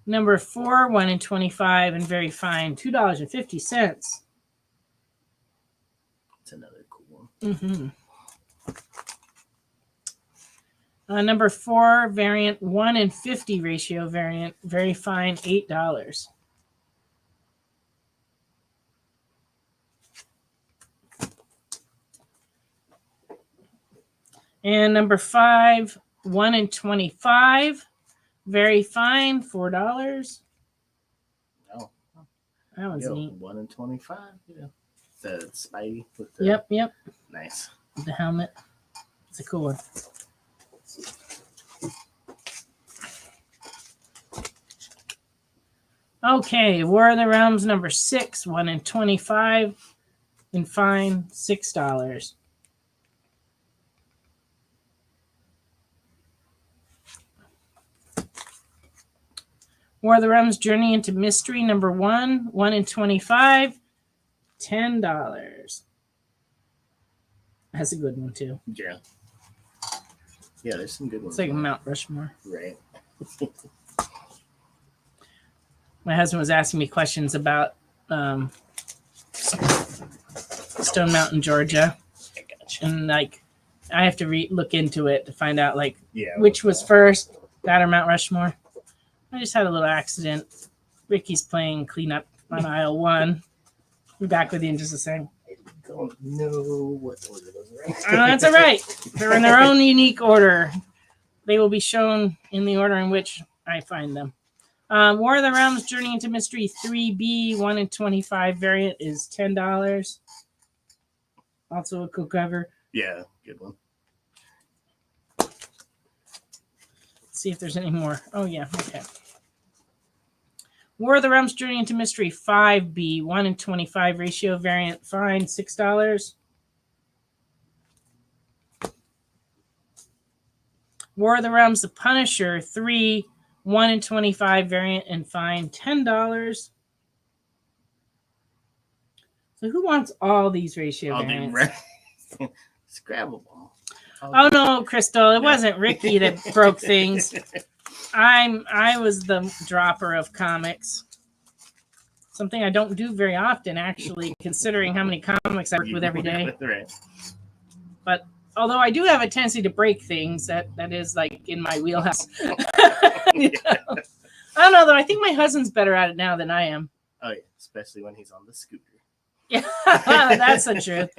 Speaker 3: Number 4, 1 in 25 and very fine, $2.50.
Speaker 4: It's another cool one.
Speaker 3: Mm-hmm. Number 4 variant, 1 in 50 ratio variant, very fine, $8. And number 5, 1 in 25, very fine, $4.
Speaker 4: Oh,
Speaker 3: That one's neat.
Speaker 4: 1 in 25. Yeah. The Spidey with the
Speaker 3: Yep.
Speaker 4: nice.
Speaker 3: The helmet. It's a cool one. Okay, War of the Realms number 6, 1 in 25, and fine, $6. War of the Realms Journey into Mystery number 1, 1 in 25, $10. That's a good one too.
Speaker 4: Yeah. Yeah, there's some good ones.
Speaker 3: It's like Mount Rushmore.
Speaker 4: Right.
Speaker 3: My husband was asking me questions about Stone Mountain, Georgia, and like I have to look into it to find out like which was first, that or Mount Rushmore. I just had a little accident. Ricky's playing cleanup on aisle 1. Be back with you in just a second.
Speaker 4: I don't know what order those are in.
Speaker 3: That's all right. They're in their own unique order. They will be shown in the order in which I find them. War of the Realms Journey into Mystery 3B 1 in 25 variant is $10. Also a cool cover.
Speaker 4: Yeah, good one.
Speaker 3: Let's see if there's any more. Oh yeah, okay. War of the Realms Journey into Mystery 5B 1 in 25 ratio variant, fine, $6. War of the Realms The Punisher 3 1 in 25 variant and fine, $10. So who wants all these ratio variants?
Speaker 4: Scrabble ball.
Speaker 3: Oh no, Crystal, it wasn't Ricky that broke things. I was the dropper of comics. Something I don't do very often, actually, considering how many comics I work with every day.
Speaker 4: Right.
Speaker 3: But although I do have a tendency to break things, that is like in my wheelhouse. I don't know though. I think my husband's better at it now than I am.
Speaker 4: Oh yeah, especially when he's on the scooter.
Speaker 3: Yeah, that's the truth.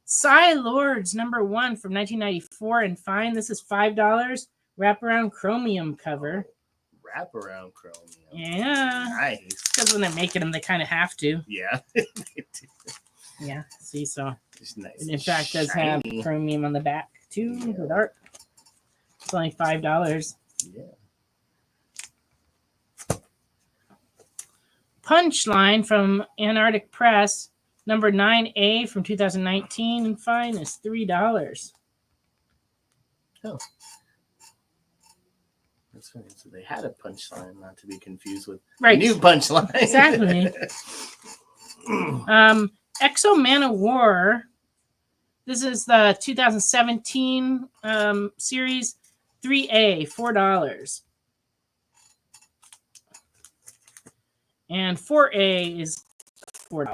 Speaker 3: Psy Lords number 1 from 1994 and fine. This is $5. Wraparound chromium cover.
Speaker 4: Wraparound chromium.
Speaker 3: Yeah.
Speaker 4: Nice.
Speaker 3: Because when they're making them, they kind of have to.
Speaker 4: Yeah.
Speaker 3: Yeah. See, so.
Speaker 4: Just nice.
Speaker 3: And in fact, does have chromium on the back too with art. It's only $5.
Speaker 4: Yeah.
Speaker 3: Punchline from Antarctic Press, number 9A from 2019, and fine is $3.
Speaker 4: Oh. That's funny. So they had a punchline, not to be confused with
Speaker 3: right.
Speaker 4: New punchline.
Speaker 3: Exactly. Exo Man of War. This is the 2017 series 3A, $4. And 4A is $4.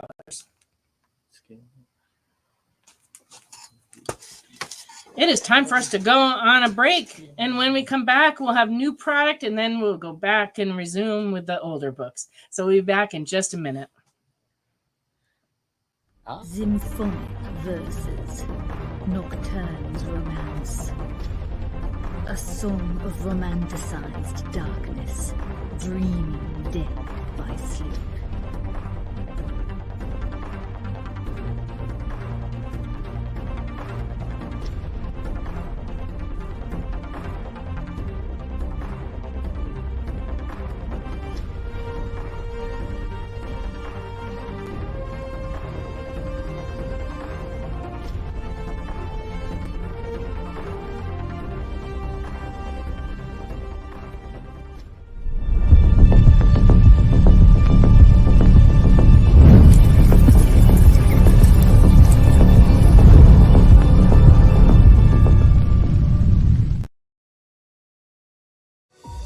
Speaker 3: It is time for us to go on a break. And when we come back, we'll have new product and then we'll go back and resume with the older books. So we'll be back in just a minute.
Speaker 6: Symphonic verses, Nocturne's romance. A song of romanticized darkness, dreaming dead by sleep.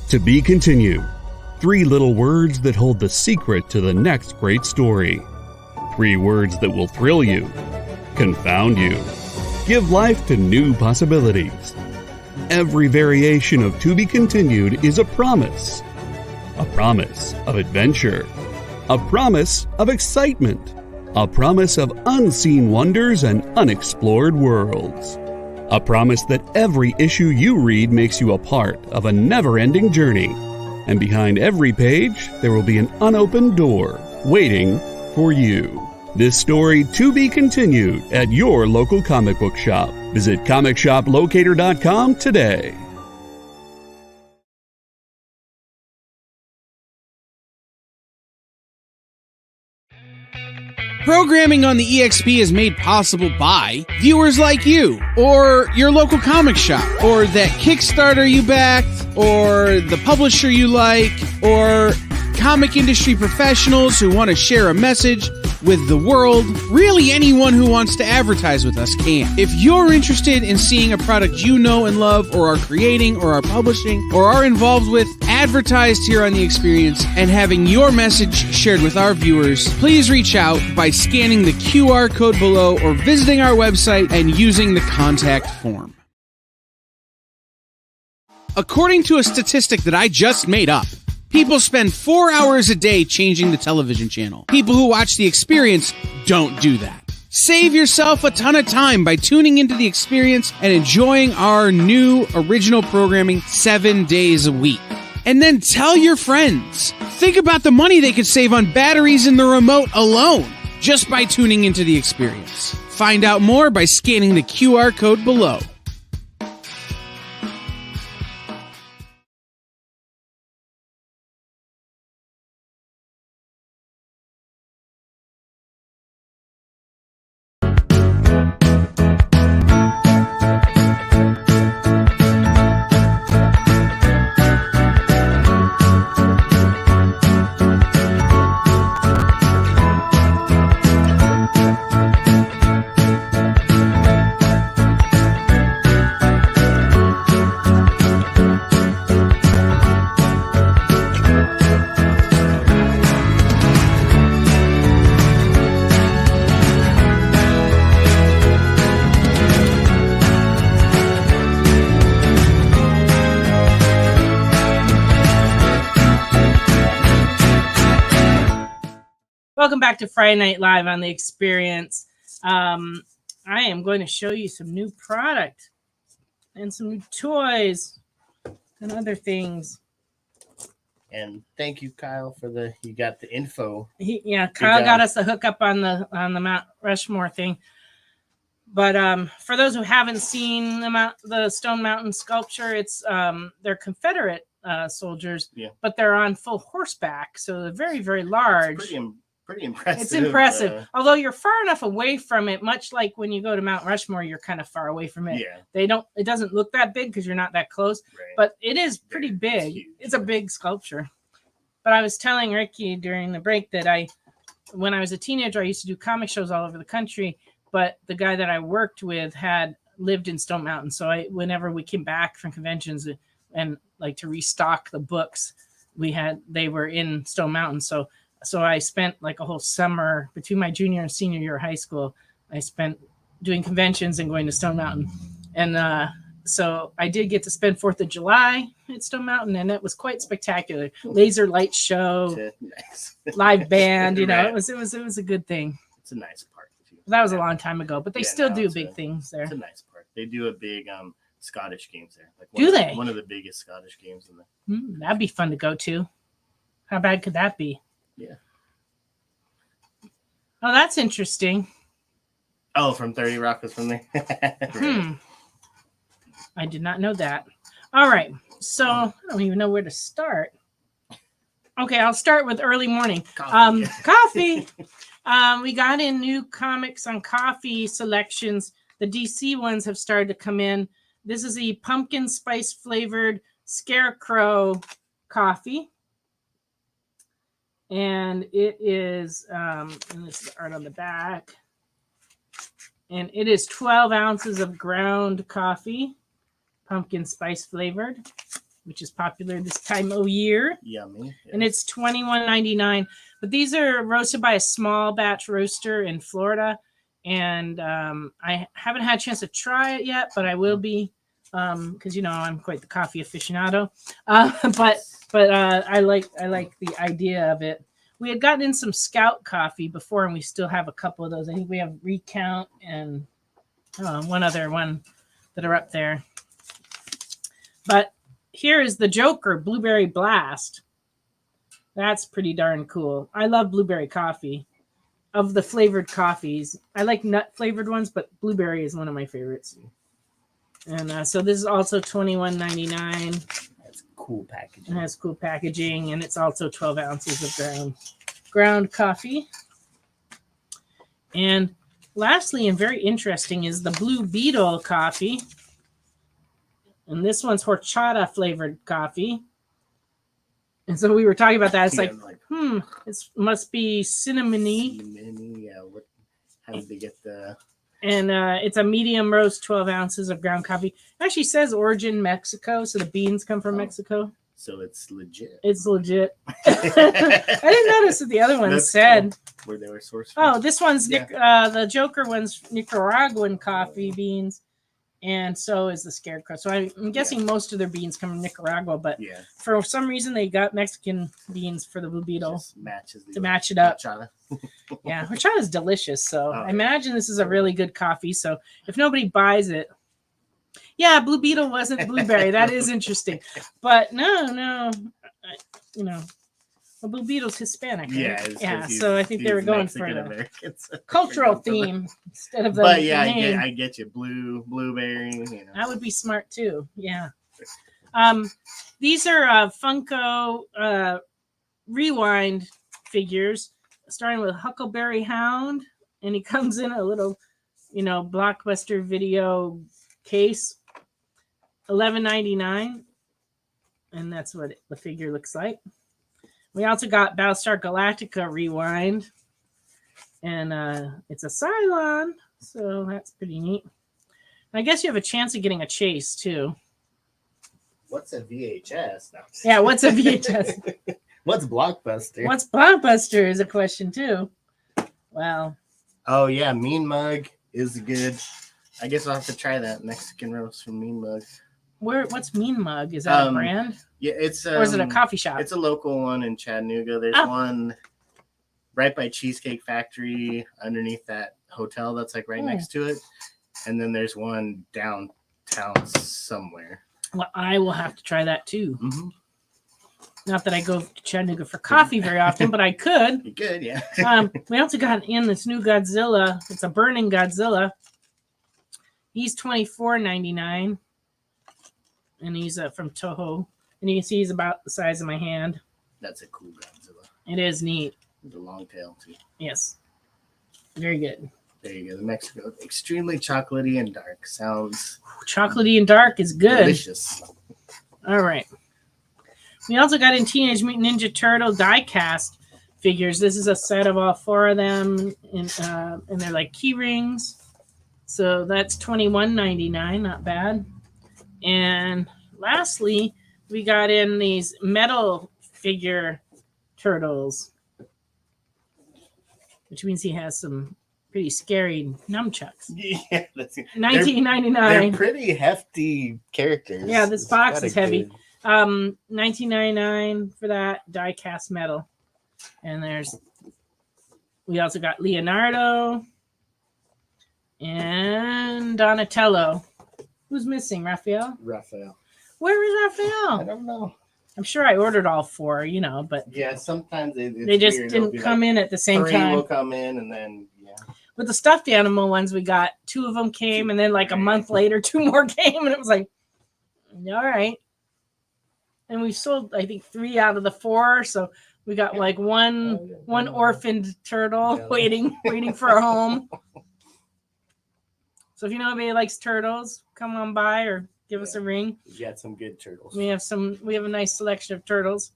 Speaker 1: To be continued. 3 little words that hold the secret to the next great story. 3 words that will thrill you, confound you, give life to new possibilities. every variation of To Be Continued is a promise of adventure, a promise of excitement, a promise of unseen wonders and unexplored worlds, a promise that every issue you read makes you a part of a never-ending journey, and behind every page there will be an unopened door waiting for you. This story to be continued at your local comic book shop. Visit comicshoplocator.com today.
Speaker 7: Programming on the EXP is made possible by viewers like you, or your local comic shop, or that Kickstarter you backed, or the publisher you like, or comic industry professionals who want to share a message with the world. Really, anyone who wants to advertise with us can. If you're interested in seeing a product you know and love, or are creating, or are publishing, or are involved with, advertised here on The Experience, and having your message shared with our viewers, please reach out by scanning the QR code below or visiting our website and using the contact form. According to a statistic that I just made up, people spend 4 hours a day changing the television channel. People who watch The Experience don't do that. Save yourself a ton of time by tuning into The Experience and enjoying our new original programming 7 days a week. And then tell your friends. Think about the money they could save on batteries in the remote alone just by tuning into The Experience. Find out more by scanning the QR code below.
Speaker 3: Welcome back to Friday Night Live on The Experience. I am going to show you some new product and some new toys and other things.
Speaker 4: And thank you, Kyle, for you got the info.
Speaker 3: Kyle got us the hookup on the Mount Rushmore thing. But for those who haven't seen the Stone Mountain sculpture, it's they're Confederate soldiers, but they're on full horseback, so they're very, very large.
Speaker 4: It's pretty impressive.
Speaker 3: It's impressive. Although you're far enough away from it, much like when you go to Mount Rushmore, you're kind of far away from it. Yeah. It doesn't look that big because you're not that close, but it is pretty big. It's a big sculpture. But I was telling Ricky during the break that when I was a teenager, I used to do comic shows all over the country, but the guy that I worked with had lived in Stone Mountain. So whenever we came back from conventions and like to restock the books, they were in Stone Mountain. So I spent like a whole summer between my junior and senior year of high school. I spent doing conventions and going to Stone Mountain. And so I did get to spend 4th of July at Stone Mountain, and it was quite spectacular. Laser light show, live band, it was a good thing.
Speaker 4: It's a nice park.
Speaker 3: That was a long time ago, but they still do big things there.
Speaker 4: It's a nice park. They do a big Scottish games there.
Speaker 3: Do they?
Speaker 4: One of the biggest Scottish games in there.
Speaker 3: That'd be fun to go to. How bad could that be?
Speaker 4: Yeah.
Speaker 3: Oh, that's interesting.
Speaker 4: Oh, from 30 Rock was from there.
Speaker 3: I did not know that. All right. So I don't even know where to start. Okay, I'll start with early morning. Coffee. We got in new comics on coffee selections. The DC ones have started to come in. This is a pumpkin spice flavored Scarecrow coffee. And it is, and this is art on the back. And it is 12 ounces of ground coffee, pumpkin spice flavored, which is popular this time of year.
Speaker 4: Yummy. Yes.
Speaker 3: And it's $21.99. But these are roasted by a small batch roaster in Florida. And I haven't had a chance to try it yet, but I will be because I'm quite the coffee aficionado. But I like the idea of it. We had gotten in some Scout coffee before, and we still have a couple of those. I think we have Recount and one other one that are up there. But here is the Joker Blueberry Blast. That's pretty darn cool. I love blueberry coffee. Of the flavored coffees, I like nut flavored ones, but blueberry is one of my favorites. And so this is also $21.99.
Speaker 4: That's cool packaging.
Speaker 3: It has cool packaging, and it's also 12 ounces of ground coffee. And lastly, and very interesting, is the Blue Beetle coffee. And this one's horchata flavored coffee. And so we were talking about that. It's it must be cinnamony.
Speaker 4: Yeah. How did they get the?
Speaker 3: And it's a medium roast, 12 ounces of ground coffee. It actually says origin Mexico, so the beans come from Mexico.
Speaker 4: So it's legit.
Speaker 3: It's legit. I didn't notice that the other one said
Speaker 4: where they were sourced from.
Speaker 3: Oh, this one's the Joker one's Nicaraguan coffee beans, and so is the Scarecrow. So I'm guessing most of their beans come from Nicaragua, but for some reason they got Mexican beans for the Blue Beetle to match it up.
Speaker 4: Horchata.
Speaker 3: Yeah, horchata is delicious. So I imagine this is a really good coffee. So if nobody buys it, Blue Beetle wasn't blueberry. That is interesting, but no, well, Blue Beetle's Hispanic. Right? Yeah. So I think they were going for the cultural theme instead of the.
Speaker 4: But name. I get you. Blueberry.
Speaker 3: That would be smart too. Yeah. These are Funko Rewind figures, starting with Huckleberry Hound, and he comes in a little, Blockbuster video case, $11.99, and that's what the figure looks like. We also got Battlestar Galactica Rewind, and it's a Cylon, so that's pretty neat. I guess you have a chance of getting a chase too.
Speaker 4: What's a VHS? No.
Speaker 3: Yeah, what's a VHS?
Speaker 4: What's Blockbuster?
Speaker 3: What's Blockbuster is a question too. Wow.
Speaker 4: Oh yeah, Mean Mug is good. I guess I'll have to try that Mexican roast from Mean Mug.
Speaker 3: What's Mean Mug? Is that a brand?
Speaker 4: Yeah, it's
Speaker 3: or is it a coffee shop?
Speaker 4: It's a local one in Chattanooga. There's one right by Cheesecake Factory underneath that hotel that's like right next to it. And then there's one downtown somewhere. Well,
Speaker 3: I will have to try that too. Mm-hmm. Not that I go to Chattanooga for coffee very often, but I could.
Speaker 4: You could, yeah.
Speaker 3: We also got in this new Godzilla. It's a burning Godzilla. He's $24.99. And he's from Toho. And you can see he's about the size of my hand.
Speaker 4: That's a cool Godzilla.
Speaker 3: It is neat.
Speaker 4: With a long tail, too.
Speaker 3: Yes. Very good.
Speaker 4: There you go. The Mexico. Extremely chocolatey and dark. Sounds...
Speaker 3: Chocolatey and dark is good.
Speaker 4: Delicious.
Speaker 3: All right. We also got in Teenage Mutant Ninja Turtle die-cast figures. This is a set of all four of them. And they're like key rings. So that's $21.99. Not bad. And lastly, we got in these metal figure turtles, which means he has some pretty scary nunchucks.
Speaker 4: Yeah, that's
Speaker 3: $19.99.
Speaker 4: They're pretty hefty characters.
Speaker 3: Yeah, this box is heavy. $19.99 for that die-cast metal. And we also got Leonardo and Donatello. Who's missing? Raphael? Where is Raphael?
Speaker 4: I don't know.
Speaker 3: I'm sure I ordered all four, but
Speaker 4: yeah, sometimes
Speaker 3: they just didn't come in at the same time.
Speaker 4: Three will come in, and then
Speaker 3: with the stuffed animal ones, we got two of them came, and then like a month later, two more came, and it was like, all right. And we sold, I think, 3 out of the 4, so we got like one orphaned turtle waiting for a home. So if you know anybody likes turtles, come on by or give us a ring.
Speaker 4: We got some good turtles.
Speaker 3: We have a nice selection of turtles.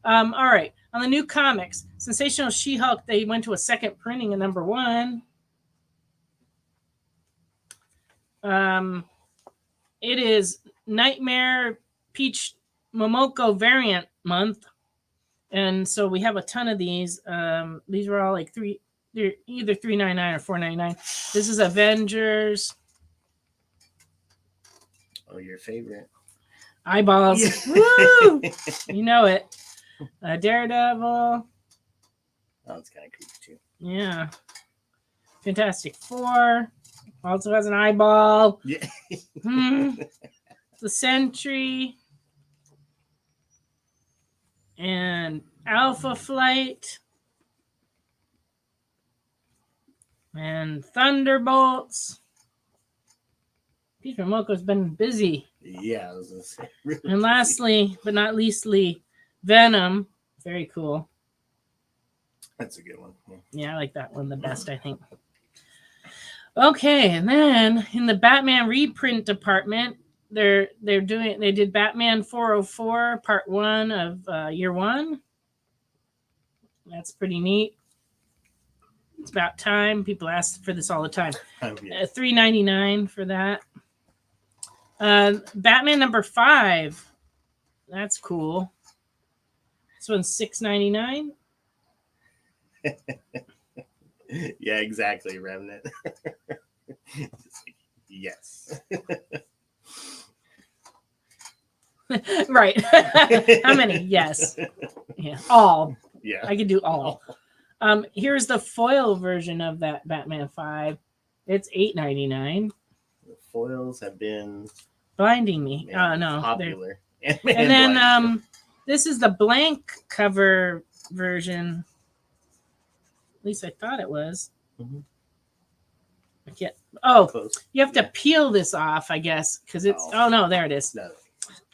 Speaker 3: All right. On the new comics, Sensational She-Hulk, they went to a second printing at number 1. It is Nightmare Peach Momoko variant month. And so we have a ton of these. These were all like they're either $3.99 or $4.99. This is Avengers.
Speaker 4: Oh, your favorite.
Speaker 3: Eyeballs. Woo! You know it. Daredevil.
Speaker 4: Oh, it's kind of creepy too.
Speaker 3: Yeah. Fantastic Four. Also has an eyeball.
Speaker 4: Yeah.
Speaker 3: The Sentry. And Alpha Flight. And Thunderbolts. Peter Moko's been busy.
Speaker 4: Yeah, I was gonna say. Really
Speaker 3: And lastly, but not leastly, Venom. Very cool.
Speaker 4: that's a good one. Yeah.
Speaker 3: Yeah, I like that one the best, I think. Okay, and then in the Batman reprint department, they did Batman 404 Part 1 of Year 1. That's pretty neat. It's about time. People ask for this all the time.
Speaker 4: Yeah.
Speaker 3: $3.99 for that. Batman number 5. That's cool. This one's $6.99.
Speaker 4: Yeah, exactly, Remnant. Yes.
Speaker 3: Right. How many? Yes. Yeah. All.
Speaker 4: Yeah.
Speaker 3: I can do all. Here's the foil version of that Batman 5. It's $8.99.
Speaker 4: The foils have been
Speaker 3: Blinding me. No.
Speaker 4: popular.
Speaker 3: And then this is the blank cover version. At least I thought it was.
Speaker 4: Mm-hmm.
Speaker 3: I can't. Oh,
Speaker 4: Close.
Speaker 3: you have to peel this off, I guess, because it's. Oh no, there it is.
Speaker 4: No.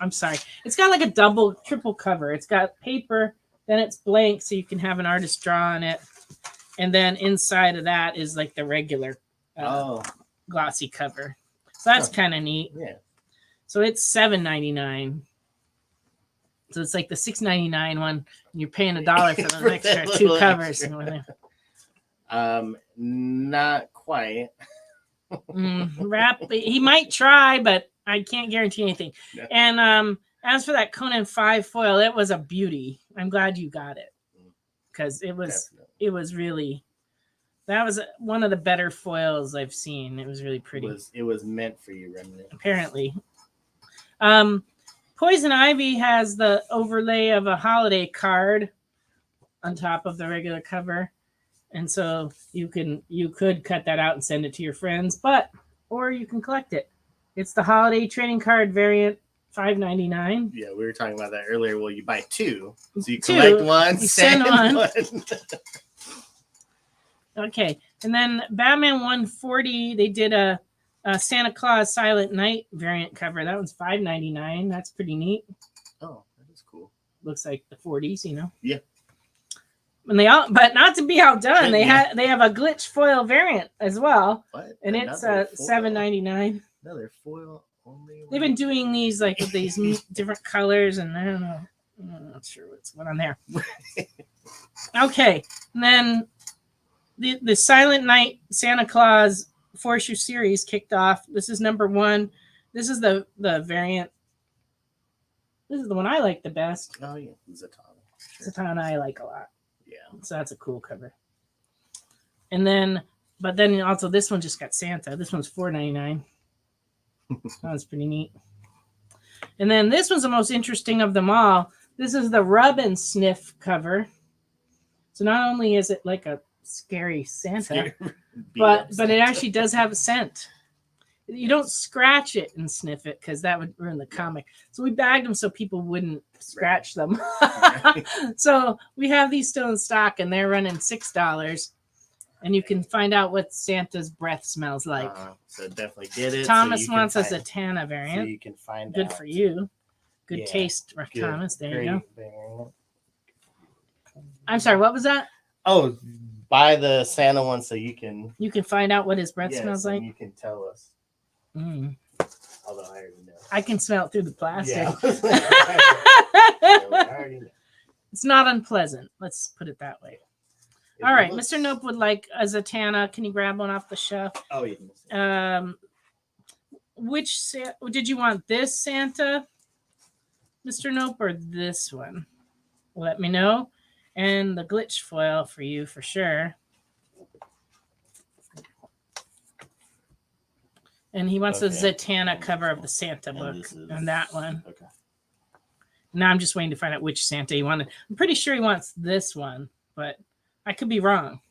Speaker 3: I'm sorry. It's got like a double, triple cover. It's got paper, then it's blank, so you can have an artist draw on it, and then inside of that is like the regular glossy cover. So that's kind of neat.
Speaker 4: Yeah.
Speaker 3: So it's $7.99. So it's like the $6.99 one. And you're paying $1 for the extra 2 covers.
Speaker 4: Not quite.
Speaker 3: He might try, but I can't guarantee anything.
Speaker 4: No.
Speaker 3: And as for that Conan 5 foil, it was a beauty. I'm glad you got it because it was really, that was one of the better foils I've seen. It was really pretty.
Speaker 4: It was meant for you, Remnant.
Speaker 3: Apparently. Poison Ivy has the overlay of a holiday card on top of the regular cover. And so you could cut that out and send it to your friends, or you can collect it. It's the holiday trading card variant, $5.99.
Speaker 4: Yeah, we were talking about that earlier. Well, you buy 2, so you collect one,
Speaker 3: you send one.
Speaker 4: one.
Speaker 3: Okay, and then Batman 140, they did a Santa Claus Silent Night variant cover. That one's $5.99. That's pretty neat.
Speaker 4: Oh, that is cool.
Speaker 3: Looks like the 40s, you know.
Speaker 4: Yeah.
Speaker 3: And but not to be outdone, they have a glitch foil variant as well.
Speaker 4: What?
Speaker 3: And it's $7.99.
Speaker 4: Another foil only.
Speaker 3: They've been doing these like with these different colors, and I don't know. I'm not sure what's going on there. Okay, and then the Silent Night Santa Claus 4-issue series kicked off. This is number 1. This is the variant. This is the one I like the best.
Speaker 4: Oh yeah, Zatanna. Sure.
Speaker 3: Zatanna I like a lot.
Speaker 4: Yeah.
Speaker 3: So that's a cool cover. And then, but then also this one just got Santa. This one's $4.99. That was pretty neat. And then this one's the most interesting of them all. This is the Rub and Sniff cover. So not only is it like a scary Santa, but it actually does have a scent. You don't scratch it and sniff it because that would ruin the comic. So we bagged them so people wouldn't scratch them. So we have these still in stock, and they're running $6. And you can find out what Santa's breath smells like.
Speaker 4: So definitely get it.
Speaker 3: Thomas wants a Zatanna variant.
Speaker 4: So you can find
Speaker 3: Good
Speaker 4: out.
Speaker 3: for you. Good taste, Thomas. There you
Speaker 4: go.
Speaker 3: I'm sorry, what was that?
Speaker 4: Oh, buy the Santa one so you can
Speaker 3: find out what his breath smells like.
Speaker 4: You can tell us. Although I already know.
Speaker 3: I can smell it through the plastic.
Speaker 4: Yeah. I already know.
Speaker 3: It's not unpleasant. Let's put it that way. All right, Mr. Nope would like a Zatanna. Can you grab one off the shelf?
Speaker 4: Oh, yeah.
Speaker 3: Which did you want? This Santa, Mr. Nope, or this one? Let me know. And the glitch foil for you for sure. And he wants the
Speaker 4: Okay.
Speaker 3: Zatanna cover of the Santa
Speaker 4: And
Speaker 3: book
Speaker 4: this is-
Speaker 3: and that one.
Speaker 4: Okay.
Speaker 3: Now I'm just waiting to find out which Santa he wanted. I'm pretty sure he wants this one, but I could be wrong.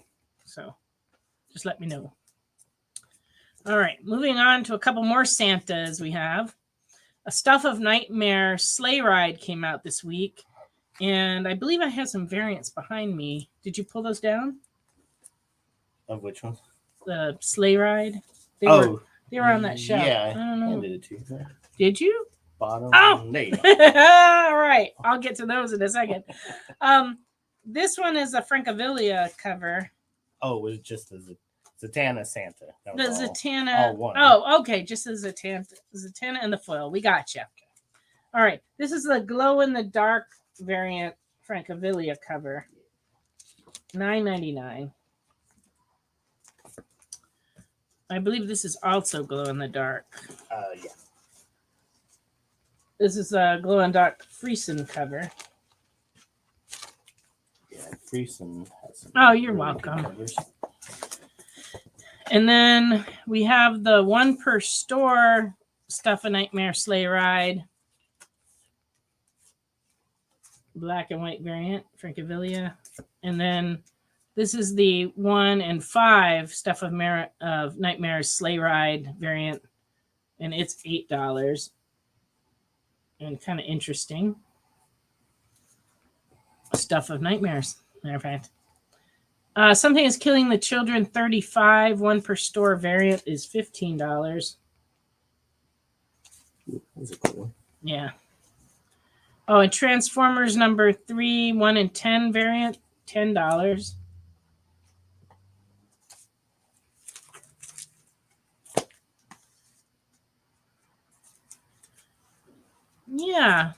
Speaker 3: So just let me know. All right, moving on to a couple more Santas we have. A Stuff of Nightmare sleigh ride came out this week. And I believe I have some variants behind me. Did you pull those down?
Speaker 4: Of which one?
Speaker 3: The sleigh ride? They were on that shelf.
Speaker 4: Yeah,
Speaker 3: I don't know.
Speaker 4: handed it to you.
Speaker 3: Did you?
Speaker 4: Bottom.
Speaker 3: Oh!
Speaker 4: There you go.
Speaker 3: All right. I'll get to those in a second. This one is a Francavilla cover.
Speaker 4: Oh, it was just a Zatanna Santa. That
Speaker 3: The
Speaker 4: was
Speaker 3: Zatanna.
Speaker 4: all one.
Speaker 3: Oh, okay. Just the Zatanna and the foil. We got you. All right. This is the glow in the dark variant Francavilla cover. $9.99. I believe this is also glow in the dark.
Speaker 4: Yeah.
Speaker 3: This is a glow in dark Friesen cover.
Speaker 4: Yeah, Friesen has some
Speaker 3: Oh, you're
Speaker 4: really good
Speaker 3: welcome.
Speaker 4: covers.
Speaker 3: And then we have the one per store Stuff a Nightmare sleigh ride. Black and white variant, Francavilla. And then this is the 1 and 5 Stuff of Nightmares sleigh ride variant. And it's $8. And kind of interesting. Stuff of Nightmares, matter of fact. Something is Killing the Children, 35. One per store variant is $15.
Speaker 4: That's a cool one.
Speaker 3: Yeah. Oh, and Transformers number 3, 1 and 10 variant, $10. Yeah.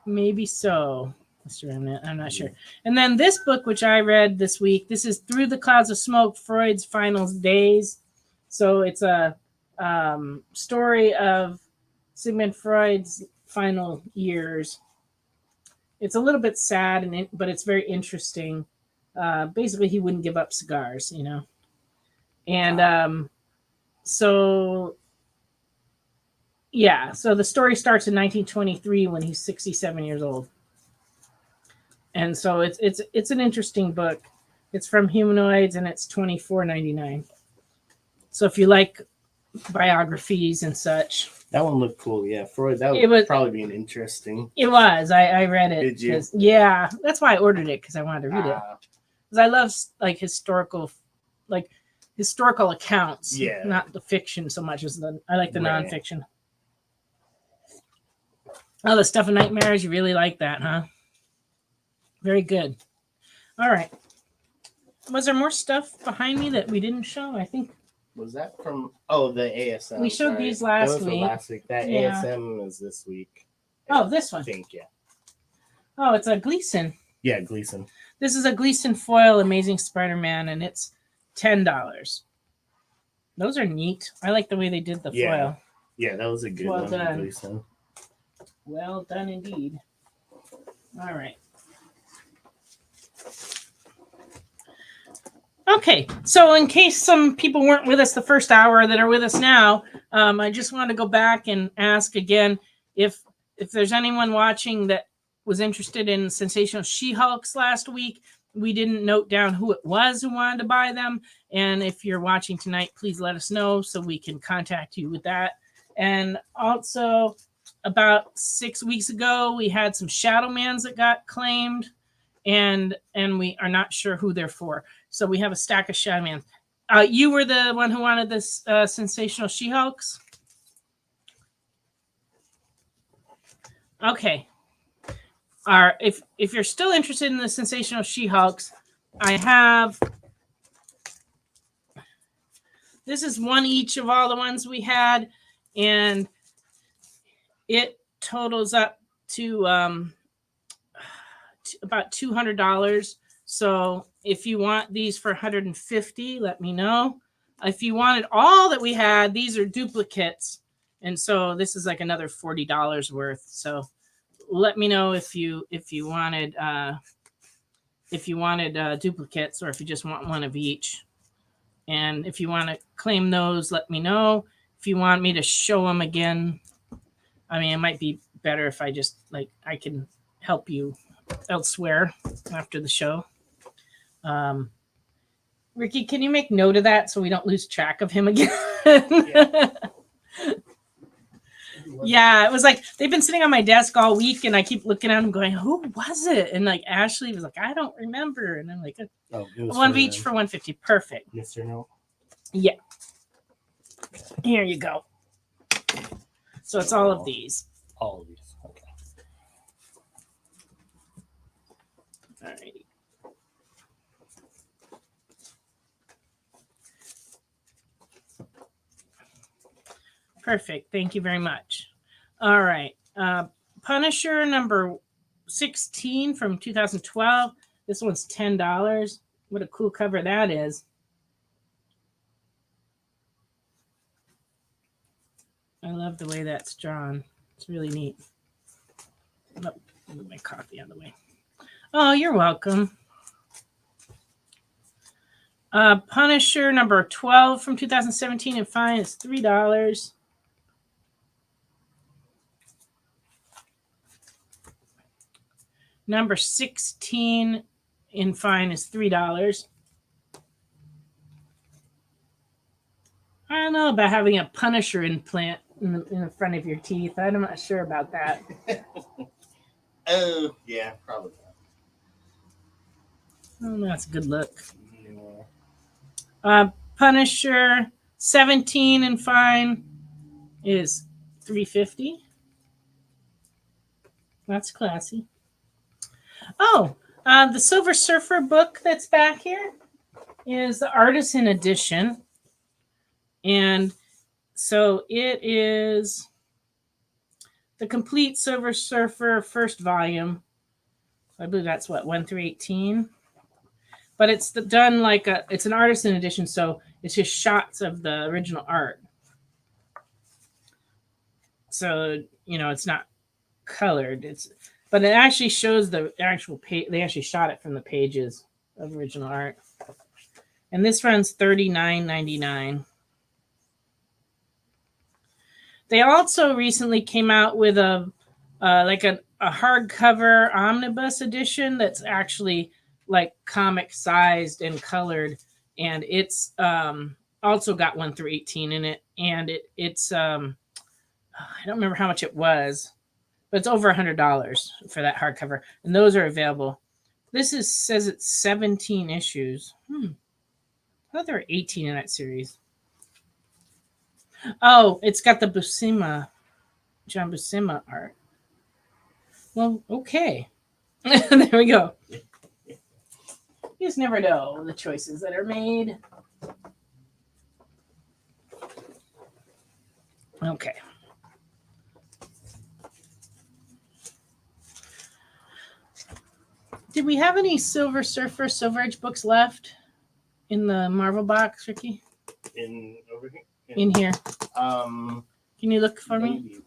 Speaker 3: Maybe so. Mr. Remnant, I'm not sure. And then this book, which I read this week, this is Through the Clouds of Smoke, Freud's Final Days. So it's a story of Sigmund Freud's final years. It's a little bit sad, but it's very interesting. Basically, he wouldn't give up cigars, you know. And so the story starts in 1923 when he's 67 years old. And so it's an interesting book. It's from Humanoids, and it's $24.99. So if you like biographies and such,
Speaker 4: That one looked cool. Yeah, Freud. That
Speaker 3: It
Speaker 4: would
Speaker 3: was-
Speaker 4: probably be an interesting.
Speaker 3: it was. I read it.
Speaker 4: Did you?
Speaker 3: 'Cause- Yeah, that's why I ordered it, because I wanted to read it.
Speaker 4: Ah,
Speaker 3: Because I love like historical accounts.
Speaker 4: Yeah.
Speaker 3: Not the fiction so much as I like the
Speaker 4: Right.
Speaker 3: nonfiction. Oh, the Stuff of Nightmares. You really like that, huh? Very good. All right. Was there more stuff behind me that we didn't show? I think.
Speaker 4: was that from? Oh, the ASM.
Speaker 3: We showed
Speaker 4: sorry.
Speaker 3: these last
Speaker 4: Those were
Speaker 3: week.
Speaker 4: last week. That
Speaker 3: Yeah.
Speaker 4: ASM is this week.
Speaker 3: Oh, this
Speaker 4: I
Speaker 3: one.
Speaker 4: think yeah.
Speaker 3: Oh, it's a Gleason.
Speaker 4: Yeah, Gleason.
Speaker 3: This is a Gleason foil Amazing Spider-Man, and it's $10. Those are neat. I like the way they did the
Speaker 4: Yeah.
Speaker 3: foil.
Speaker 4: Yeah, that was a good
Speaker 3: Well
Speaker 4: one.
Speaker 3: done.
Speaker 4: Gleason.
Speaker 3: Well done indeed. All right. Okay, so in case some people weren't with us the first hour that are with us now, I just want to go back and ask again if there's anyone watching that was interested in Sensational She-Hulks last week. We didn't note down who it was who wanted to buy them. And if you're watching tonight, please let us know so we can contact you with that. And also, about 6 weeks ago, we had some Shadowmans that got claimed, and we are not sure who they're for. So we have a stack of Shadowmans. You were the one who wanted this Sensational She-Hulks? Okay. If you're still interested in the Sensational She-Hulks, I have... This is one each of all the ones we had, and it totals up to about $200. So if you want these for $150, let me know. If you wanted all that we had, these are duplicates, and so this is like another $40 worth. So let me know if you wanted duplicates, or if you just want one of each. And if you want to claim those, let me know. If you want me to show them again, I mean, it might be better if I just I can help you elsewhere after the show. Ricky, can you make note of that so we don't lose track of him again? Yeah, it was like they've been sitting on my desk all week, and I keep looking at them, going, "Who was it?" And Ashley was like, "I don't remember." And I'm like, "One of each for $150, perfect."
Speaker 4: Yes or no?
Speaker 3: Yeah. Here you go. So it's all of these.
Speaker 4: All of these. Okay.
Speaker 3: All right. Perfect. Thank you very much. All right. Punisher number 16 from 2012. This one's $10. What a cool cover that is. I love the way that's drawn. It's really neat. Oh, move my coffee out of the way. Oh, you're welcome. Punisher number 12 from 2017 and fine is $3. Number 16 in fine is $3. I don't know about having a Punisher implant in the front of your teeth. I'm not sure about that.
Speaker 4: Oh, yeah, probably not.
Speaker 3: Oh, that's a good look. Punisher 17 in fine is $3.50. That's classy. Oh, the Silver Surfer book that's back here is the Artisan Edition. And so it is the complete Silver Surfer first volume. I believe that's 1 through 18. But it's done it's an artisan edition, so it's just shots of the original art. So, it's not colored. But it actually shows the actual page. They actually shot it from the pages of original art. And this runs $39.99. They also recently came out with a hardcover omnibus edition that's actually comic sized and colored, and it's also got 1 through 18 in it, and it's I don't remember how much it was, but it's over $100 for that hardcover, and those are available. This says it's 17 issues. I thought there were 18 in that series. Oh, it's got the John Buscema art. Well, okay. There we go. You just never know the choices that are made. Okay. Did we have any Silver Surfer, Silver Age books left in the Marvel box, Ricky?
Speaker 4: Over here?
Speaker 3: In here. Can you look for me?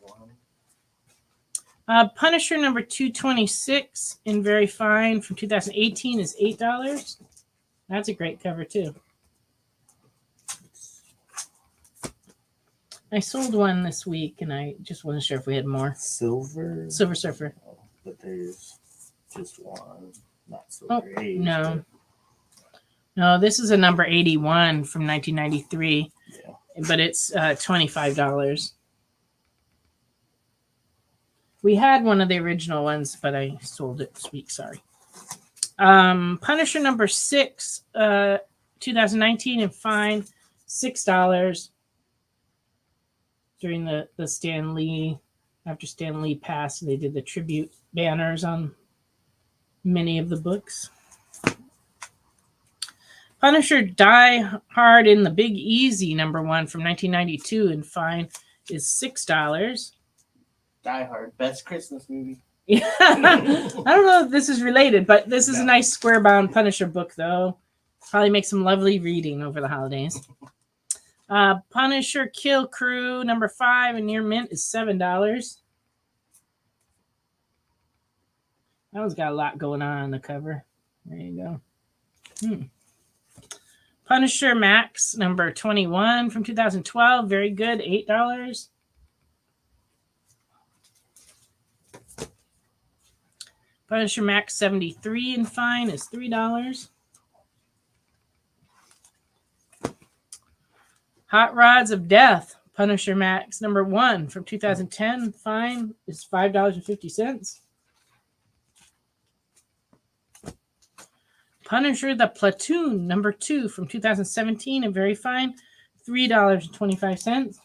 Speaker 3: Punisher number 226 in very fine from 2018 is $8. That's a great cover too. I sold one this week, and I just wasn't sure if we had more.
Speaker 4: Silver
Speaker 3: Surfer.
Speaker 4: Oh, but there's just one, not Silver Age.
Speaker 3: No. No, this is a number 81 from 1993, but it's $25. We had one of the original ones, but I sold it this week. Sorry. Punisher number 6, 2019 and fine, $6 during the Stan Lee. After Stan Lee passed, they did the tribute banners on many of the books. Punisher Die Hard in the Big Easy number 1 from 1992 and fine is $6.
Speaker 4: Die Hard, best Christmas movie.
Speaker 3: Yeah. I don't know if this is related, but this is a nice square bound Punisher book, though. Probably make some lovely reading over the holidays. Punisher Kill Crew number 5 in near mint is $7. That one's got a lot going on the cover. There you go. Punisher Max number 21 from 2012. Very good. $8. Punisher Max 73 in fine is $3. Hot Rods of Death, Punisher Max number 1 from 2010. Fine is $5.50. Punisher the Platoon number 2 from 2017. And very fine, $3.25.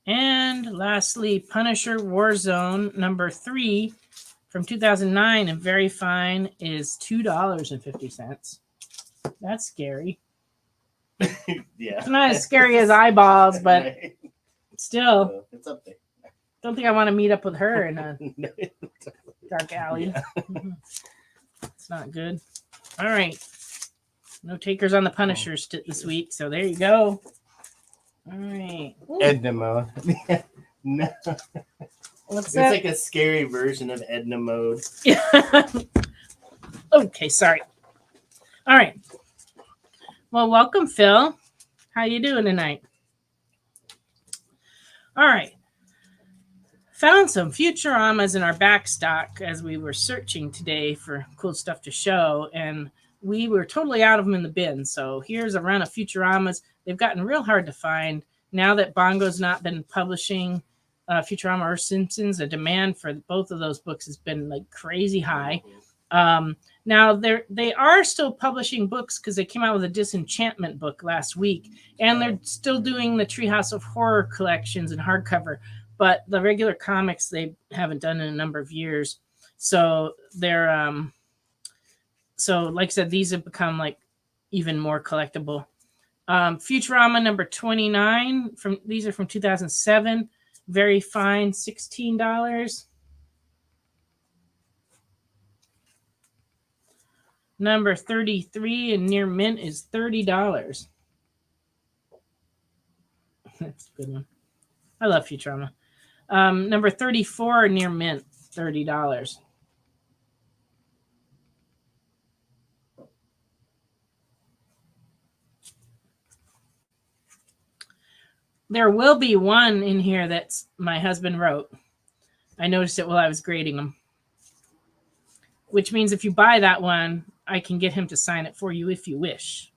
Speaker 3: And lastly, Punisher Warzone number 3 from 2009. And very fine is $2.50. That's scary.
Speaker 4: Yeah.
Speaker 3: It's not as scary as Eyeballs, but
Speaker 4: Right.
Speaker 3: still,
Speaker 4: It's up there.
Speaker 3: don't think I want to meet up with her in a dark alley.
Speaker 4: Yeah.
Speaker 3: It's not good. All right. No takers on the Punishers this week, so there you go. All right. Ooh,
Speaker 4: Edna mode. No.
Speaker 3: what's
Speaker 4: It's
Speaker 3: that?
Speaker 4: like a scary version of Edna mode.
Speaker 3: Okay, sorry. All right. Well, welcome, Phil. How you doing tonight? All right. Found some Futuramas in our back stock as we were searching today for cool stuff to show, and we were totally out of them in the bin. So here's a run of Futuramas. They've gotten real hard to find now that Bongo's not been publishing Futurama or Simpsons. The demand for both of those books has been like crazy high. Now they are still publishing books because they came out with a Disenchantment book last week, and they're still doing the Treehouse of Horror collections in hardcover. But the regular comics they haven't done in a number of years. So they're so like I said, these have become like even more collectible. Futurama number 29 these are from 2007. Very fine, $16. Number 33 in near mint is $30. That's a good one. I love Futurama. Number 34 near mint, $30. There will be one in here that's my husband wrote. I noticed it while I was grading them. Which means if you buy that one, I can get him to sign it for you if you wish.